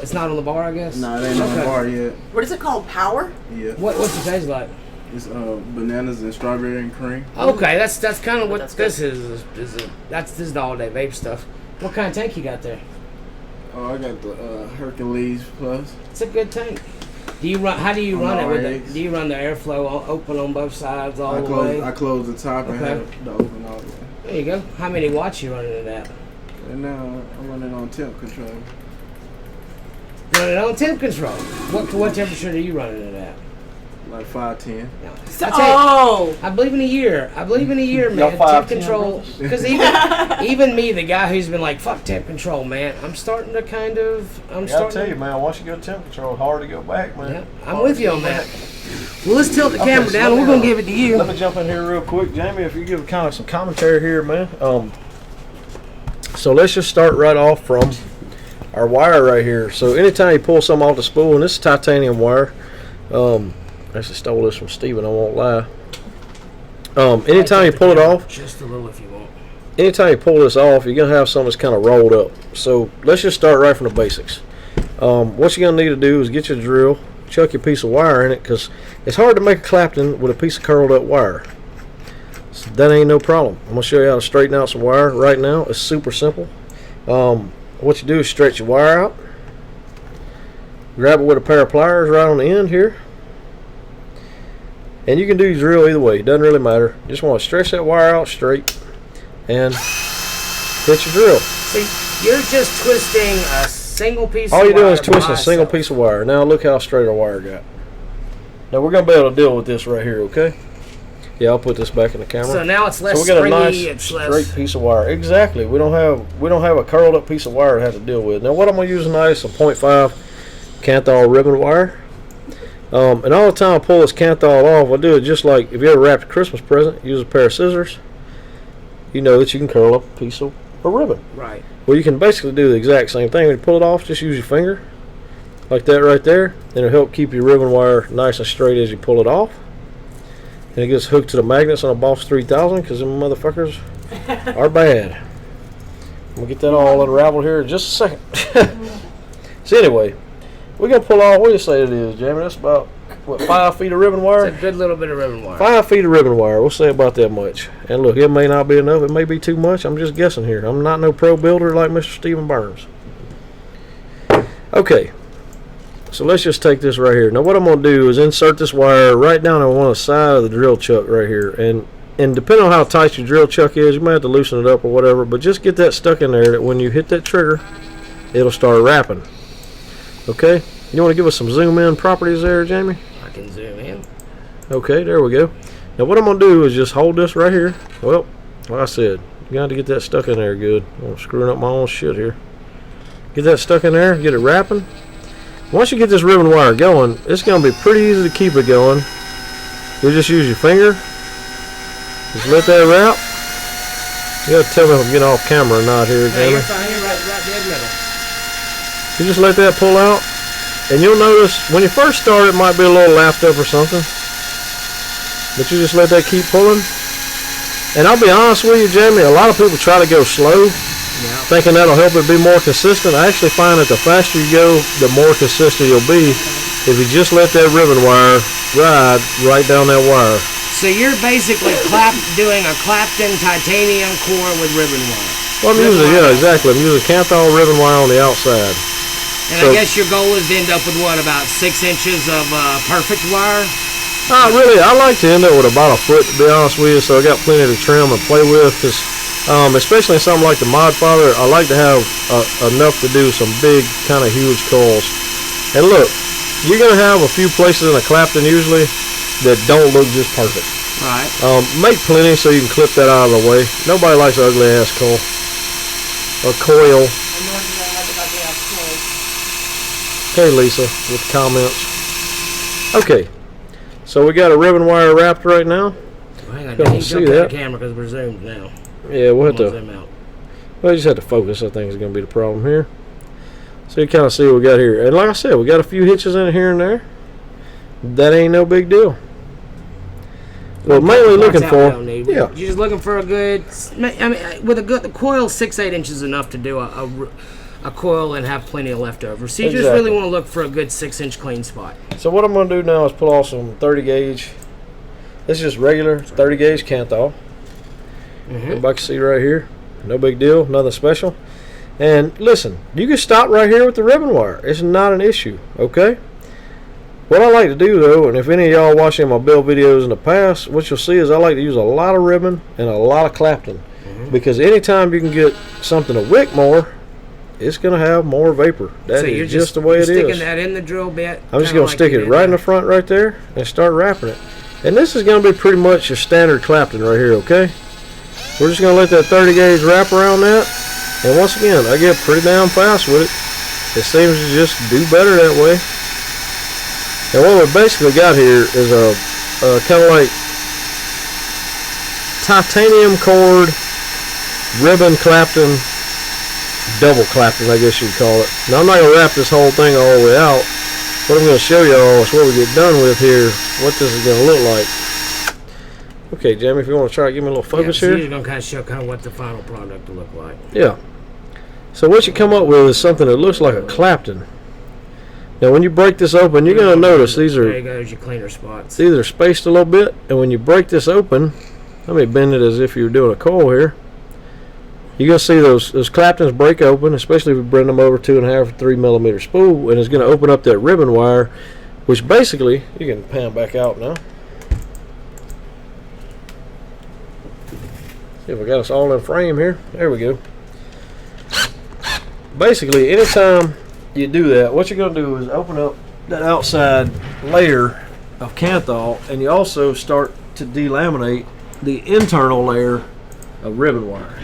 It's not on the bar, I guess. Nah, it ain't on the Okay. bar yet. What is it called? Power? Yeah. What's it taste like? It's bananas and strawberry and cream. Okay, that's kind of what That's this is. This is the all day vape stuff. What kind of tank you got there? Oh, I got the Hercules Plus. It's a good tank. Do you run? How do you On run the it? With RX. do you run the airflow open on both sides all I the way? close the top and Okay. have the open all the way. There you go. How many watts you running it at? And now I'm running on temp control. Running on temp control. What temperature are you running it at? Like 510. No. I tell you, Oh. I believe in a year. Man. Y'all Temp 5'10", control. Because even me, the guy who's been like, fuck temp control, man. I'm starting to kind of. I'll tell you, man, once you go to temp control, hard to go back, man. Yeah, I'm with you on that. Well, let's tilt the camera so down and let we're me, going to give it to you. Let me jump in here real quick. Jamie, if you give kind of some commentary here, man. So let's just start right off from our wire right here. So anytime you pull something off the spool, and this is titanium wire. I actually stole this from Steven, I won't lie. Anytime you pull it off, Just a little if you want. anytime you pull this off, you're going to have something that's kind of rolled up. So let's just start right from the basics. What you're going to need to do is get your drill, chuck your piece of wire in it, because it's hard to make a Clapton with a piece of curled up wire. So that ain't no problem. I'm going to show you how to straighten out some wire right now. It's super simple. What you do is stretch your wire out, grab it with a pair of pliers right on the end here. And you can do your drill either way. It doesn't really matter. You just want to stretch that wire out straight and hit your drill. See, you're just twisting a single piece All of wire. you're doing is twisting a by single itself. piece of wire. Now look how straight our wire got. Now we're going to be able to deal with this right here, okay? Yeah, I'll put this back in the camera. So now it's less So we got a springy, nice it's straight less... piece of wire. Exactly. We don't have a curled up piece of wire to have to deal with. Now what I'm going to use tonight is some 0.5 Canthal ribbon wire. And all the time I pull this Canthal off, I do it just like if you ever wrapped a Christmas present, use a pair of scissors. You know that you can curl up a piece of a ribbon. Right. Well, you can basically do the exact same thing. When you pull it off, just use your finger like that right there, and it'll help keep your ribbon wire nice and straight as you pull it off. And it gets hooked to the magnets on a Boss 3000 because them motherfuckers are bad. We'll get that all unraveled here in just a second. So anyway, we're going to pull off, what do you say it is, Jamie? That's about, what, 5 feet of ribbon wire? It's a good little bit of ribbon wire. 5 feet of ribbon wire. We'll say about that much. And look, it may not be enough. It may be too much. I'm just guessing here. I'm not no pro builder like Mr. Stephen Burns. Okay. So let's just take this right here. Now what I'm going to do is insert this wire right down on one side of the drill chuck right here. And depending on how tight your drill chuck is, you might have to loosen it up or whatever. But just get that stuck in there that when you hit that trigger, it'll start wrapping. Okay, you want to give us some zoom in properties there, Jamie? I can zoom in. Okay, there we go. Now what I'm going to do is just hold this right here. Well, like I said, you got to get that stuck in there good. I'm screwing up my own shit here. Get that stuck in there, get it wrapping. Once you get this ribbon wire going, it's going to be pretty easy to keep it going. You just use your finger. Just let that wrap. You got to tell me if I'm getting off camera or not here, No, Jamie. you're fine. You're right dead middle. You just let that pull out. And you'll notice when you first start, it might be a little lapped up or something. But you just let that keep pulling. And I'll be honest with you, Jamie, a lot of people try to go slow, thinking that'll help it be more consistent. I actually find that the faster you go, the more consistent you'll be if you just let that ribbon wire ride right down that wire. So you're basically doing a Clapton titanium core with ribbon wire. Well, I'm using, yeah, exactly. I'm using Kanthal ribbon wire on the outside. And I guess your goal is to end up with what, about 6 inches of perfect wire? Really, I like to end up with about a foot, to be honest with you, so I got plenty to trim and play with, because especially in something like the Mod Father, I like to have enough to do some big, kind of huge coils. And look, you're going to have a few places in a Clapton usually that don't look just perfect. Right. Make plenty so you can clip that out of the way. Nobody likes an ugly ass coil. Or coil. Okay, Lisa, with comments. Okay, so we got a ribbon wire wrapped right now. Well, hang on, Don't you see jump that. out the camera because we're zoomed now. Yeah, we'll have to. Zoom out. Well, you just have to focus. I think is going to be the problem here. So you kind of see what we got here, and like I said, we got a few hitches in it here and there. That ain't no big deal. Well, mainly looking for, You're just looking for a good. I mean, with the coil, 6-8 inches is enough to do a coil and have plenty of leftovers. So you just really want to look for a good 6-inch clean spot. So what I'm going to do now is pull off some 30 gauge. This is just regular 30 gauge Kanthal. Everybody can see right here. No big deal, nothing special. And listen, you can stop right here with the ribbon wire. It's not an issue, okay? What I like to do though, and if any of y'all watching my build videos in the past, what you'll see is I like to use a lot of ribbon and a lot of Clapton. Because anytime you can get something to wick more, it's going to have more vapor. That is just the way it is. Sticking that in the drill bit. I'm just going to stick it right in the front right there and start wrapping it. And this is going to be pretty much your standard Clapton right here, okay? We're just going to let that 30 gauge wrap around that. And once again, I get pretty damn fast with it. It seems to just do better that way. And what we basically got here is a kind of like titanium cord ribbon Clapton, double Clapton, I guess you'd call it. Now I'm not going to wrap this whole thing all the way out. What I'm going to show y'all is what we get done with here, what this is going to look like. Okay, Jamie, if you want to try to give me a little focus here. You're going to kind of show what the final product will look like. Yeah. So what you come up with is something that looks like a Clapton. Now when you break this open, you're going to notice these are, there you go, there's your cleaner spots. these are spaced a little bit, and when you break this open, let me bend it as if you were doing a coil here. You're going to see those Claptons break open, especially if you bring them over 2.5 or 3 millimeter spool, and it's going to open up that ribbon wire, which basically, you can pan back out now. See if I got us all in frame here. There we go. Basically, anytime you do that, what you're going to do is open up that outside layer of Kanthal, and you also start to delaminate the internal layer of ribbon wire.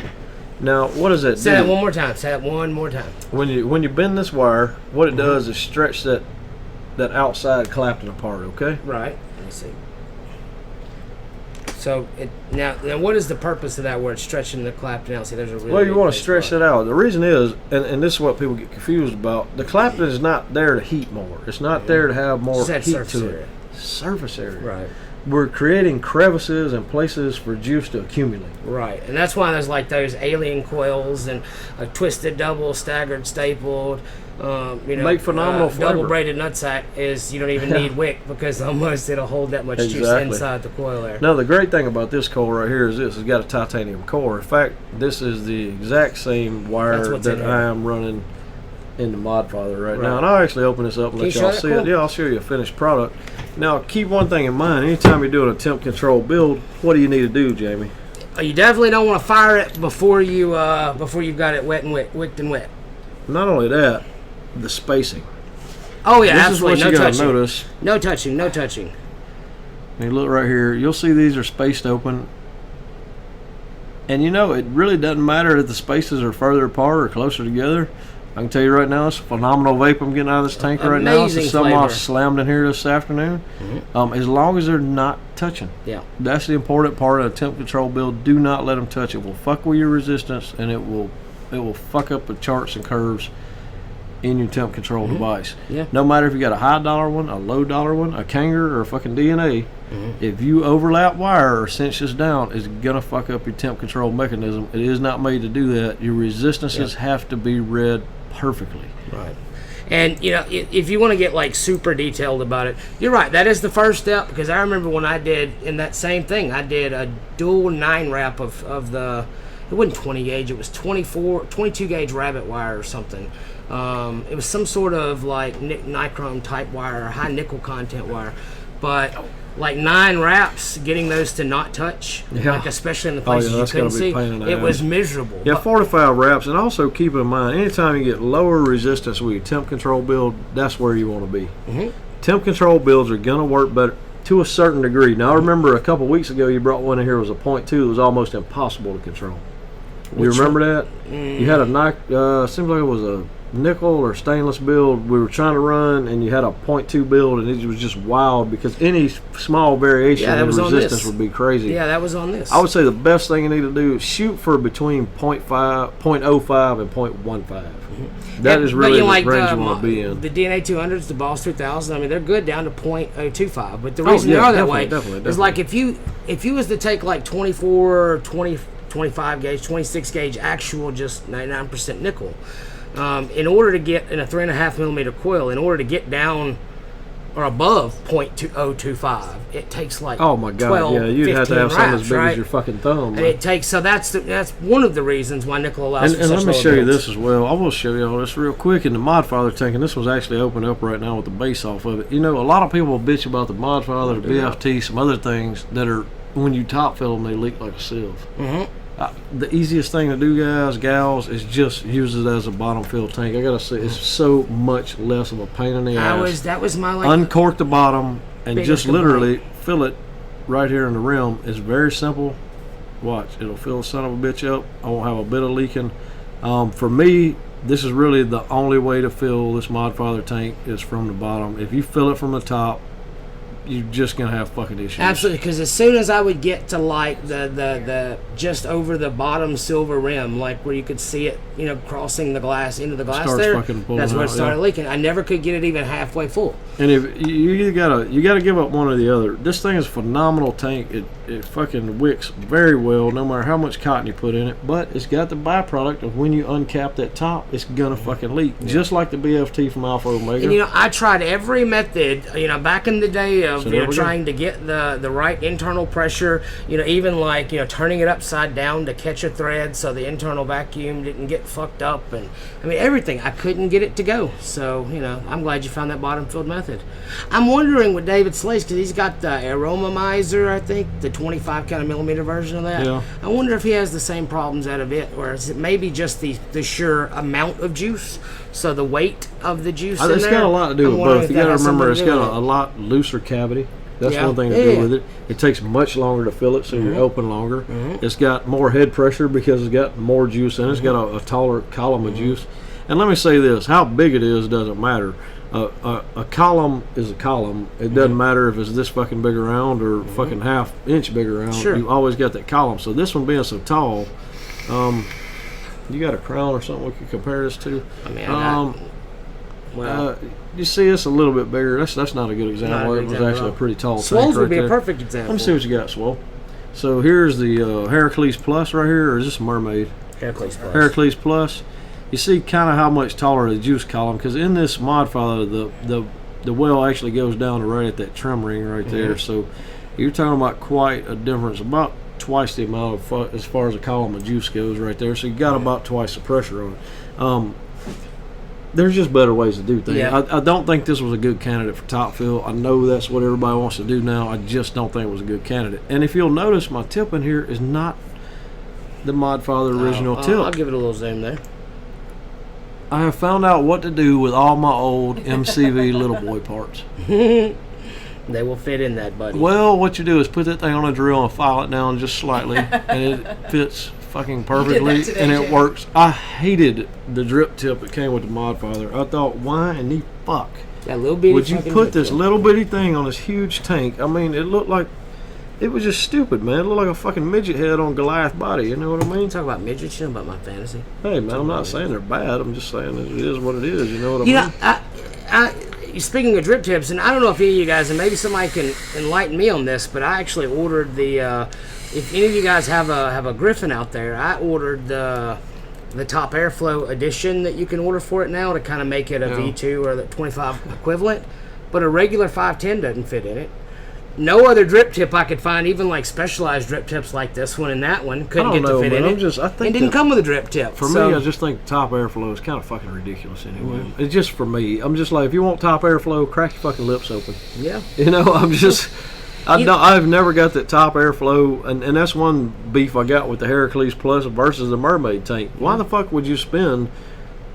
Now, what does that do? Say that one more time. Say that one more time. When you bend this wire, what it does is stretch that outside Clapton apart. Okay. Right. Let me see. So now what is the purpose of that where it's stretching the Clapton out? See, there's a really well, you want to stretch it out. The reason is, and this is what people get confused about, the Clapton is not there to heat more. It's not there to have more heat to it. Surface area. Right. We're creating crevices and places for juice to accumulate. Right, and that's why there's like those alien coils and a twisted double, staggered, stapled. Make phenomenal flavor. Double braided nutsack is you don't even need wick because almost it'll hold that much juice inside the coil there. Now the great thing about this coil right here is this has got a titanium core. In fact, this is the exact same wire that I am running in the Mod Father right now. And I'll actually open this up and let y'all see it. Yeah, I'll show you a finished product. Now keep one thing in mind, anytime you're doing a temp control build, what do you need to do, Jamie? You definitely don't want to fire it before you've got it wet and wicked and wet. not only that, the spacing. Oh yeah, This absolutely. is what No you gotta touching. notice. No touching. No touching. I mean, look right here. You'll see these are spaced open. And you know, it really doesn't matter if the spaces are further apart or closer together. I can tell you right now, it's a phenomenal vape I'm getting out of this tank right now. It's Amazing something I flavor. slammed in here this afternoon. As long as they're not touching. Yeah. That's the important part of a temp control build. Do not let them touch. It will fuck with your resistance, and it will fuck up the charts and curves in your temp control device. Yeah. No matter if you got a high dollar one, a low dollar one, a Kanger, or a fucking DNA, if you overlap wire or cinch this down, it's gonna fuck up your temp control mechanism. It is not made to do that. Your resistances have to be read perfectly. Right. And you know, if you want to get like super detailed about it, you're right. That is the first step, because I remember when I did in that same thing, I did a dual 9 wrap of the. It wasn't 20 gauge. It was 22 gauge rabbit wire or something. It was some sort of like nichrome type wire, or high nickel content wire, but like 9 wraps, getting those to not touch, like especially in the places you that's couldn't gotta be see, pain in the it ass. was miserable. Yeah, 45 wraps, and also keep in mind, anytime you get lower resistance with your temp control build, that's where you want to be. Temp control builds are gonna work better to a certain degree. Now, I remember a couple weeks ago you brought one in here. It was a 0.2. It was almost impossible to control. You remember that? You had a seems like it was a nickel or stainless build we were trying to run, and you had a 0.2 build, and it was just wild because any small variation in resistance would be crazy. Yeah, that was on this. I would say the best thing you need to do is shoot for between 0.05 and 0.15. That is really the range you want to be in. The DNA 200s, the Boss 3000, I mean, they're good down to 0.025, but the reason they are that way is like if you was to take like 24, 20, 25 gauge, 26 gauge actual just 99% nickel, in order to get in a 3.5 millimeter coil, in order to get down or above 0.025, it takes like 12, yeah, you'd have to have something as big right? as your fucking thumb. And it takes, so that's one of the reasons why nickel allows for And such let me low show you builds. this as well. I will show you all this real quick in the Mod Father tank, and this one's actually opened up right now with the base off of it. You know, a lot of people bitch about the Mod Father, the BFT, some other things that are, when you top fill them, they leak like a sieve. The easiest thing to do, guys, gals, is just use it as a bottom fill tank. I gotta say, it's so much less of a pain in the ass. That was my like. Uncork the bottom and biggest just literally fill it right here in the rim. It's very simple. Watch, it'll fill the son of a bitch up. I won't have a bit of leaking. For me, this is really the only way to fill this Mod Father tank is from the bottom. If you fill it from the top, you're just gonna have fucking issues. Absolutely, because as soon as I would get to like the just over the bottom silver rim, like where you could see it, you know, crossing the glass into the glass Starts there, fucking pulling that's where it out, started yeah. leaking. I never could get it even halfway full. And if you gotta give up one or the other. This thing is a phenomenal tank. It fucking wicks very well, no matter how much cotton you put in it. But it's got the byproduct of when you uncap that top, it's gonna fucking leak, just like the BFT from Alpha Omega. And you know, I tried every method, you know, back in the day of So you know, there we trying to get the right internal pressure, you know, even like, you know, turning it upside down to catch a thread so the internal vacuum didn't get fucked up, and I mean everything. I couldn't get it to go. So, you know, I'm glad you found that bottom filled method. I'm wondering with David Slays, because he's got the Aromomizer, I think, the 25 kind of millimeter version of that. Yeah. I wonder if he has the same problems out of it, or is it maybe just the sheer amount of juice, so the weight of the juice in It's there? got a lot to do I'm with wondering both. if You that got to has remember, something it's to do got with a lot looser cavity. That's Yeah. one thing to Yeah. do with it. It takes much longer to fill it, so you're open longer. It's got more head pressure because it's got more juice in it. It's got a taller column of juice. And let me say this: how big it is doesn't matter. A column is a column. It doesn't matter if it's this fucking big around or fucking half inch big around. Sure. You always got that column. So this one being so tall, you got a crown or something we could compare this to? I mean, You see, it's a little bit bigger. That's not a good example. Not a good It was example at actually all. a pretty tall Swoles tank would right be there. a perfect example. Let me see what you got, Swole. So here's the Heracles Plus right here, or is this a Mermaid? Heracles Plus. Heracles Plus. You see kind of how much taller the juice column, because in this Mod Father, the well actually goes down to right at that trim ring right there. So you're talking about quite a difference, about twice the amount of as far as the column of juice goes right there. So you got about twice the pressure on it. There's just better ways to do things. Yeah. I don't think this was a good candidate for top fill. I know that's what everybody wants to do now. I just don't think it was a good candidate. And if you'll notice, my tip in here is not the Mod Father original tip. I'll give it a little zoom there. I have found out what to do with all my old MCV little boy parts. They will fit in that, buddy. Well, what you do is put that thing on a drill and file it down just slightly, and it fits fucking perfectly, today, and it Jay. works. I hated the drip tip that came with the Mod Father. I thought, why in the fuck That little bitty would you fucking put drip this tip. little bitty thing on this huge tank? I mean, it looked like, it was just stupid, man. It looked like a fucking midget head on Goliath body, you know what I mean? Talk about midgets, you know about my fantasy. Hey, man, I'm not saying they're bad. I'm just saying it is what it is, you know what I You mean? know, speaking of drip tips, and I don't know if any of you guys, and maybe somebody can enlighten me on this, but I actually ordered the. If any of you guys have a Griffin out there, I ordered the top airflow edition that you can order for it now to kind of make it a V2 or the 25 equivalent, but a regular 510 doesn't fit in it. No other drip tip I could find, even like specialized drip tips like this one and that one, couldn't I get don't know, to fit man. in it. I think it didn't that- come with a drip tip. For so, me, I just think top airflow is kind of fucking ridiculous anyway. It's just for me. I'm just like, if you want top airflow, crack your fucking lips open. yeah. You know, I'm just, I've never got that top airflow, and that's one beef I got with the Heracles Plus versus the Mermaid tank. Why the fuck would you spend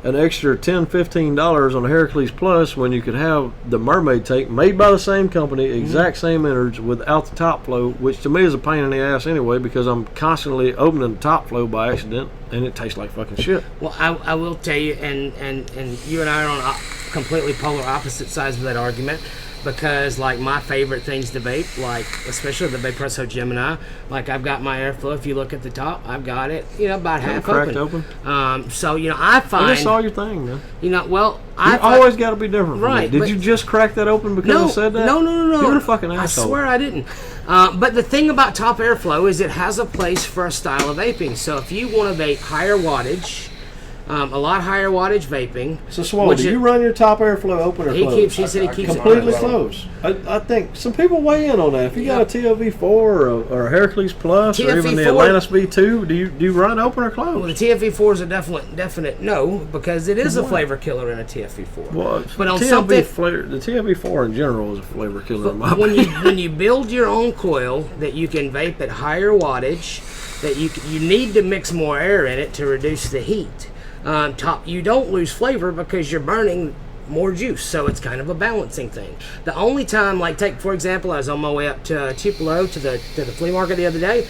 an extra $10, $15 on the Heracles Plus when you could have the Mermaid tank made by the same company, exact same innards, without the top flow, which to me is a pain in the ass anyway, because I'm constantly opening the top flow by accident, and it tastes like fucking shit. Well, I will tell you, and you and I are on completely polar opposite sides of that argument, because like my favorite things to vape, like especially the Vapresso Gemini, like I've got my airflow. If you look at the top, I've got it, about half Cracked open. open. So I I find, just saw your thing, man. well, You I always got to be different from Right, me. Did but- you just crack that open because No, I said that? no. You're a fucking I asshole. swear I didn't. But the thing about top airflow is it has a place for a style of vaping. So if you want to vape higher wattage, a lot higher wattage vaping. So, Swole, which do you it- run your top airflow open or He closed? said he keeps it Completely closed. closed. I think some people weigh in on that. If you got a TLV4 or a Heracles Plus or even the TFV4 Atlantis V2, do you run open or Well, the closed? TFV4 is a definite no, because it is a flavor killer in a TFV4. Well, but on TLV something, flavor, the TLV4 in general is a flavor killer in my when opinion. you build your own coil that you can vape at higher wattage, that you need to mix more air in it to reduce the heat. You don't lose flavor because you're burning more juice, so it's kind of a balancing thing. The only time, like take for example, I was on my way up to Tupelo to the flea market the other day.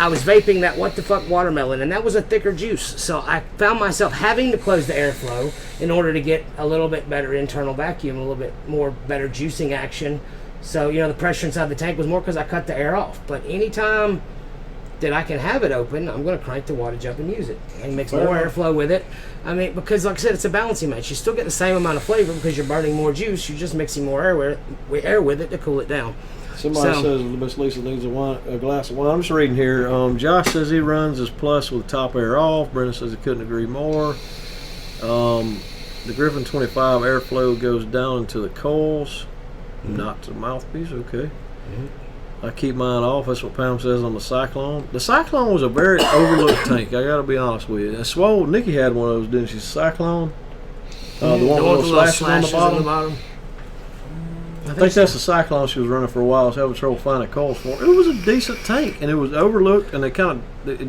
I was vaping that What the Fuck watermelon, and that was a thicker juice, so I found myself having to close the airflow in order to get a little bit better internal vacuum, a little bit more better juicing action. So the pressure inside the tank was more because I cut the air off. But anytime that I can have it open, I'm going to crank the wattage up and use it and mix more airflow with it. I mean, because like I said, it's a balancing match. You still get the same amount of flavor because you're burning more juice. You're just mixing more air with it to cool it down. Somebody says Miss Lisa needs a glass of wine. I'm just reading here. Josh says he runs his Plus with top air off. Brendan says he couldn't agree more. The Griffin 25 airflow goes down into the coils, not to the mouthpiece. Okay. I keep mine off. That's what Pam says on the Cyclone. The Cyclone was a very overlooked tank. I got to be honest with you. And Swole, Nikki had one of those, didn't she? Cyclone. The one with little slashes on the bottom. I think that's the Cyclone she was running for a while. I was having trouble finding coils for. It was a decent tank, and it was overlooked, and it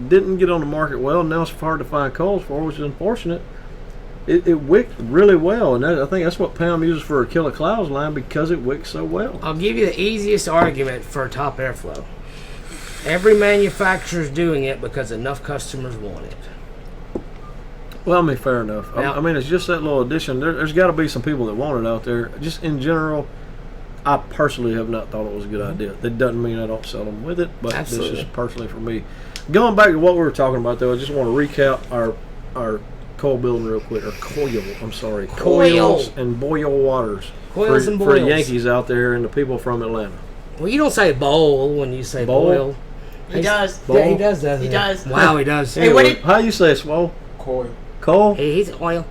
didn't get on the market well. And now it's hard to find coils for, which is unfortunate. It wicked really well, and I think that's what Pam uses for her Killer Clouds line because it wicks so well. I'll give you the easiest argument for top airflow. Every manufacturer's doing it because enough customers want it. Well, I mean, fair enough. Now, I mean, it's just that little addition. There's got to be some people that want it out there. Just in general, I personally have not thought it was a good idea. That doesn't mean I don't sell them with it, but Absolutely. This is personally for me. Going back to what we were talking about, though, I just want to recap our coil building real quick. Or coil, I'm sorry. Coils and boil waters. Coils and For boils. the Yankees out there and the people from Atlanta. Well, you don't say bowl when you say Boil? boil. He does. Yeah, he does, doesn't He does. Wow, he does. Hey, what Anyway, did- how you say it, Swole? Coil. Coil? He's oil.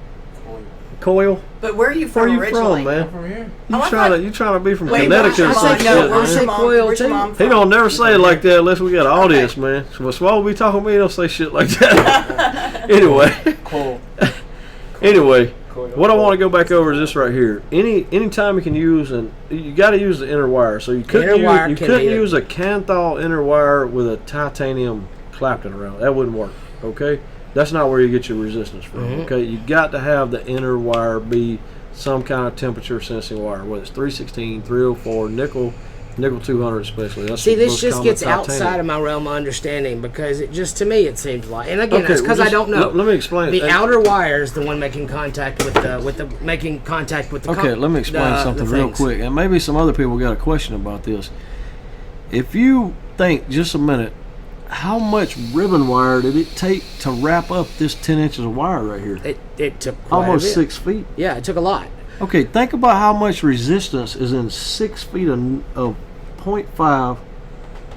Coil? But where are you Where from you originally? from, man? From here. You Oh, I trying to be from Wait, Connecticut or where's some your shit, mom? no, No, where's man. your mom? Coil Where's your too. mom He from? don't never say it like that unless we got an audience, man. So Swole be talking to me, he don't say shit like that. Coil. Anyway, Coil. what I want to go back over is this right here. Anytime you can use you got to use the inner wire. So you couldn't Inner wire use, can be a Canthal inner wire with a titanium Clapton around. That wouldn't work. Okay. That's not where you get your resistance from. Mm-hmm. Okay, you got to have the inner wire be some kind of temperature sensing wire, whether it's 316, 304, nickel 200 especially. That's See, the this most just common gets outside titanium. of my realm of understanding because it just, to me, it seems like, and again, it's because well, I don't know. Let me explain. The outer wire is the one making contact with the Okay, let me explain something real quick, and maybe some other people got a question about this. If you think just a minute, how much ribbon wire did it take to wrap up this 10 inches of wire right here? It took quite Almost a bit. 6 feet. Yeah, it took a lot. Okay, think about how much resistance is in 6 feet of 0.5.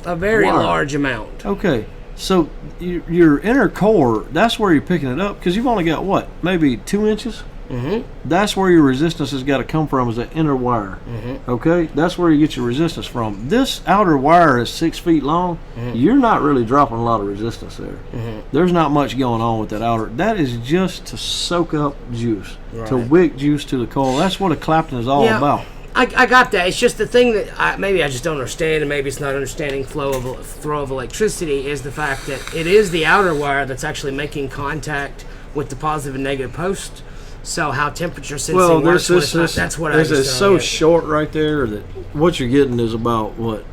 A very wire. large amount. Okay, so your inner core, that's where you're picking it up because you've only got what, maybe 2 inches? Mm-hmm. That's where your resistance has got to come from, is the inner wire. Mm-hmm. Okay, that's where you get your resistance from. This outer wire is 6 feet long. Mm-hmm. You're not really dropping a lot of resistance there. Mm-hmm. There's not much going on with that outer. That is just to soak up juice, to Right. wick juice to the coil. That's what a Clapton is all Yeah. about. I got that. It's just the thing that maybe I just don't understand, and maybe it's not understanding flow of electricity, is the fact that it is the outer wire that's actually making contact with the positive and negative post. So how temperature sensing Well, works, that's what I it's just so don't get. short right there that what you're getting is about what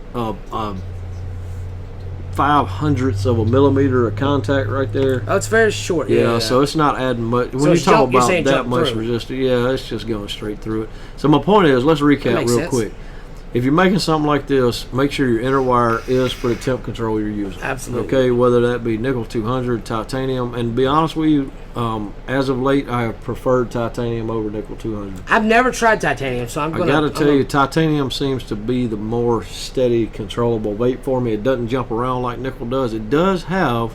5/100ths of a millimeter of contact right there. Oh, it's very short. Yeah, so it's not adding much. When you it's talk you're about saying that jump much through. resistance, yeah, it's just going straight through it. So my point is, let's recap makes real sense. quick. If you're making something like this, make sure your inner wire is for the temp control you're using. Absolutely. Okay, whether that be nickel 200, titanium, and to be honest with you, as of late, I have preferred titanium over nickel 200. I've never tried titanium, so I'm I gonna. got to tell you, titanium seems to be the more steady, controllable weight for me. It doesn't jump around like nickel does. It does have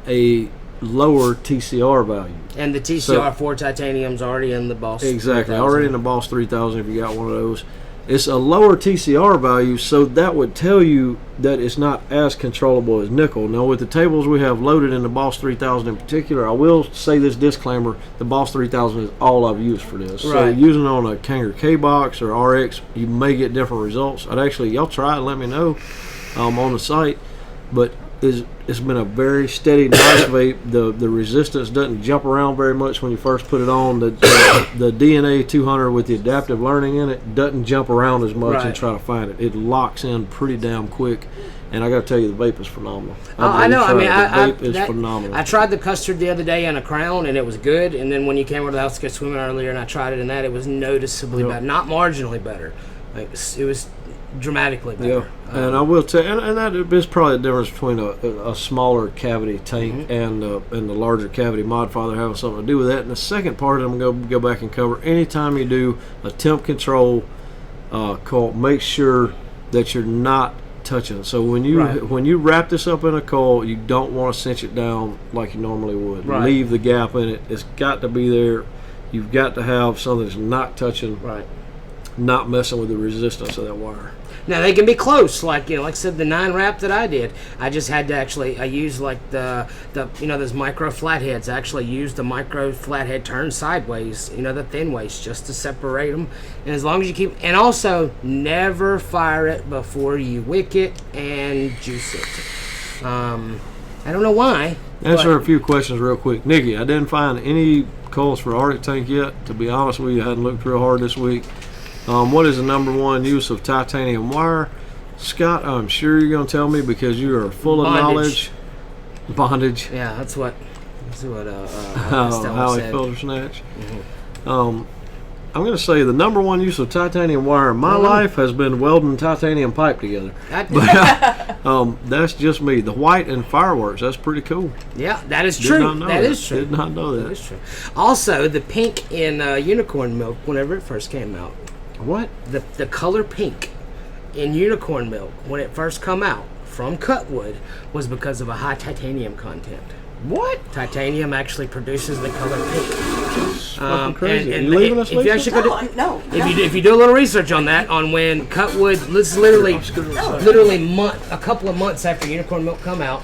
a lower TCR value. And the TCR for titanium's already in the Boss. Exactly, 3000. already in the Boss 3000 if you got one of those. It's a lower TCR value, so that would tell you that it's not as controllable as nickel. Now, with the tables we have loaded in the Boss 3000 in particular, I will say this disclaimer: the Boss 3000 is all I've used for this. So, Right. using it on a Kanger K-Box or RX, you may get different results. Y'all try it and let me know on the site. But it's been a very steady, nice vape. The resistance doesn't jump around very much when you first put it on. The DNA 200 with the adaptive learning in it doesn't jump around as much and Right. try to find it. It locks in pretty damn quick. And I got to tell you, the vape is phenomenal. I know. I mean, the vape is that- phenomenal. I tried the custard the other day in a Crown, and it was good. And then when you came over to the house to go swimming earlier, and I tried it in that, it was noticeably Yep. better, not marginally better. Like, it was dramatically Yeah, better. and I will tell, and that is probably the difference between a smaller cavity tank and the larger cavity mod father having something to do with that. And the second part I'm going to go back and cover. Anytime you do a temp control coil, make sure that you're not touching it. So when you wrap this up in a coil, you don't want to cinch it down like you normally would. Right. Leave the gap in it. It's got to be there. You've got to have something that's not touching, Right. not messing with the resistance of that wire. Now they can be close, like like I said, the 9 wrap that I did. I just had to I used like the those micro flatheads. I actually used the micro flathead turned sideways, the thin waist, just to separate them. And as long as you keep, and also never fire it before you wick it and juice it. I don't know why. Answer a few questions real quick. Nikki, I didn't find any coils for Arctic Tank yet. To be honest with you, I hadn't looked real hard this week. What is the #1 use of titanium wire? Scott, I'm sure you're going to tell me because you are full of knowledge. Bondage. Yeah, that's what Stella How a said. filter snatch. I'm going to say the #1 use of titanium wire in my life has been welding titanium pipe together. That's just me. The white and fireworks, that's pretty cool. Yeah, that is Did true. not know That is true. Did not know That that. is true. Also, the pink in unicorn milk, whenever it first came out, What? the color pink in unicorn milk when it first come out from Cutwood was because of a high titanium content. What? Titanium actually produces the color pink. Fucking crazy. And you leaving us, if you Lisa? actually go to, No. if you do a little research on that, on when Cutwood, this is literally a couple of months after unicorn milk come out,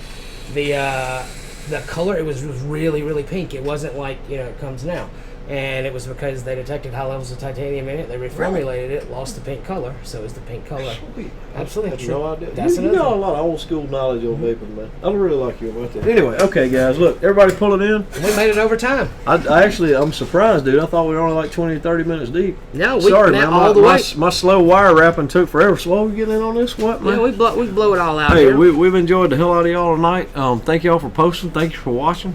the color, it was really, really pink. It wasn't like it comes now. And it was because they detected high levels of titanium in it. They reformulated it, lost the pink color, so it's the pink color. Absolutely. I had no idea. That's you another got a thing. lot of old school knowledge on vaping, man. I really like you about that. Anyway, okay, guys, look, everybody pull it in. We made it over time. I'm surprised, dude. I thought we were only like 20 or 30 minutes deep. No, we Sorry, man, man. all the way. My slow wire wrapping took forever. So what we getting in on this? What, man? Yeah, we blow it all out. Hey, here. we've enjoyed the hell out of y'all tonight. Thank y'all for posting. Thank you for watching.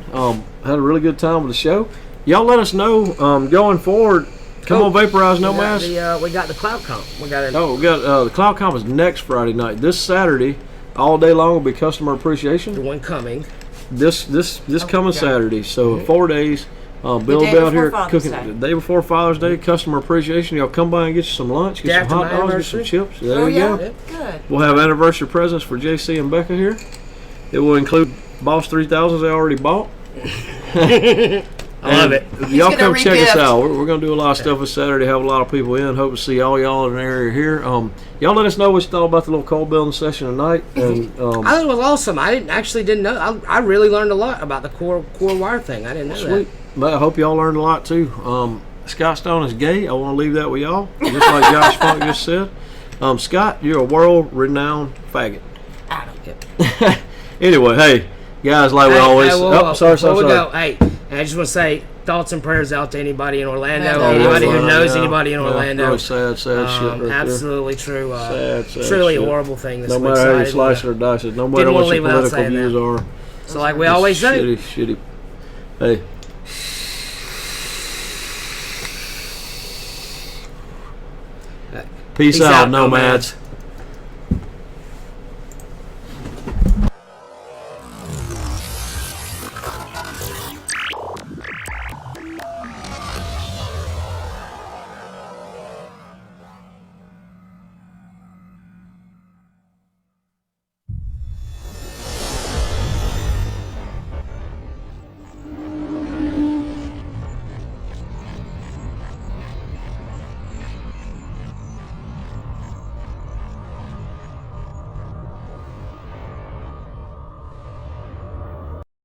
Had a really good time with the show. Y'all let us know going forward. Come on, Vaporize Nomads. We got the cloud comp. We got the Cloud Comp is next Friday night. This Saturday, all day long will be customer appreciation. the one coming. This coming okay. Saturday. So 4 days. Bill will day be out before here Father's cooking Day. the day before Father's Day. Customer appreciation. Y'all come by and get you some lunch, Day get some after hot my dogs, get some anniversary. chips. There Oh you yeah, go. good. We'll have anniversary presents for JC and Becca here. It will include Boss 3000s they already bought. I love it. Y'all gonna come check us re-gift. out. We're going to do a lot of stuff this Saturday, have a lot of people in. Hope to see all y'all in the area here. Y'all let us know what you thought about the little cold building session tonight. And I thought it was awesome. I didn't know. I really learned a lot about the core wire thing. I didn't know sweet. But I hope y'all learned a lot too. Scott Stone is gay. I want to leave that with y'all, just like Josh Funk just said. Scott, you're a world-renowned faggot. that. Anyway, hey, guys, like we always. Sorry. Before we go, hey, I just want to say thoughts and prayers out to anybody in Orlando, Yeah, anybody who yeah, knows yeah. anybody in Yeah, Orlando. really sad shit right there. Absolutely true. Sad truly shit. a horrible thing this No week. matter So how I you didn't slice wanna- it or dice it, no matter didn't what wanna your leave without political saying views that. are. So like we always say. Shitty. Hey. Peace out, nomads.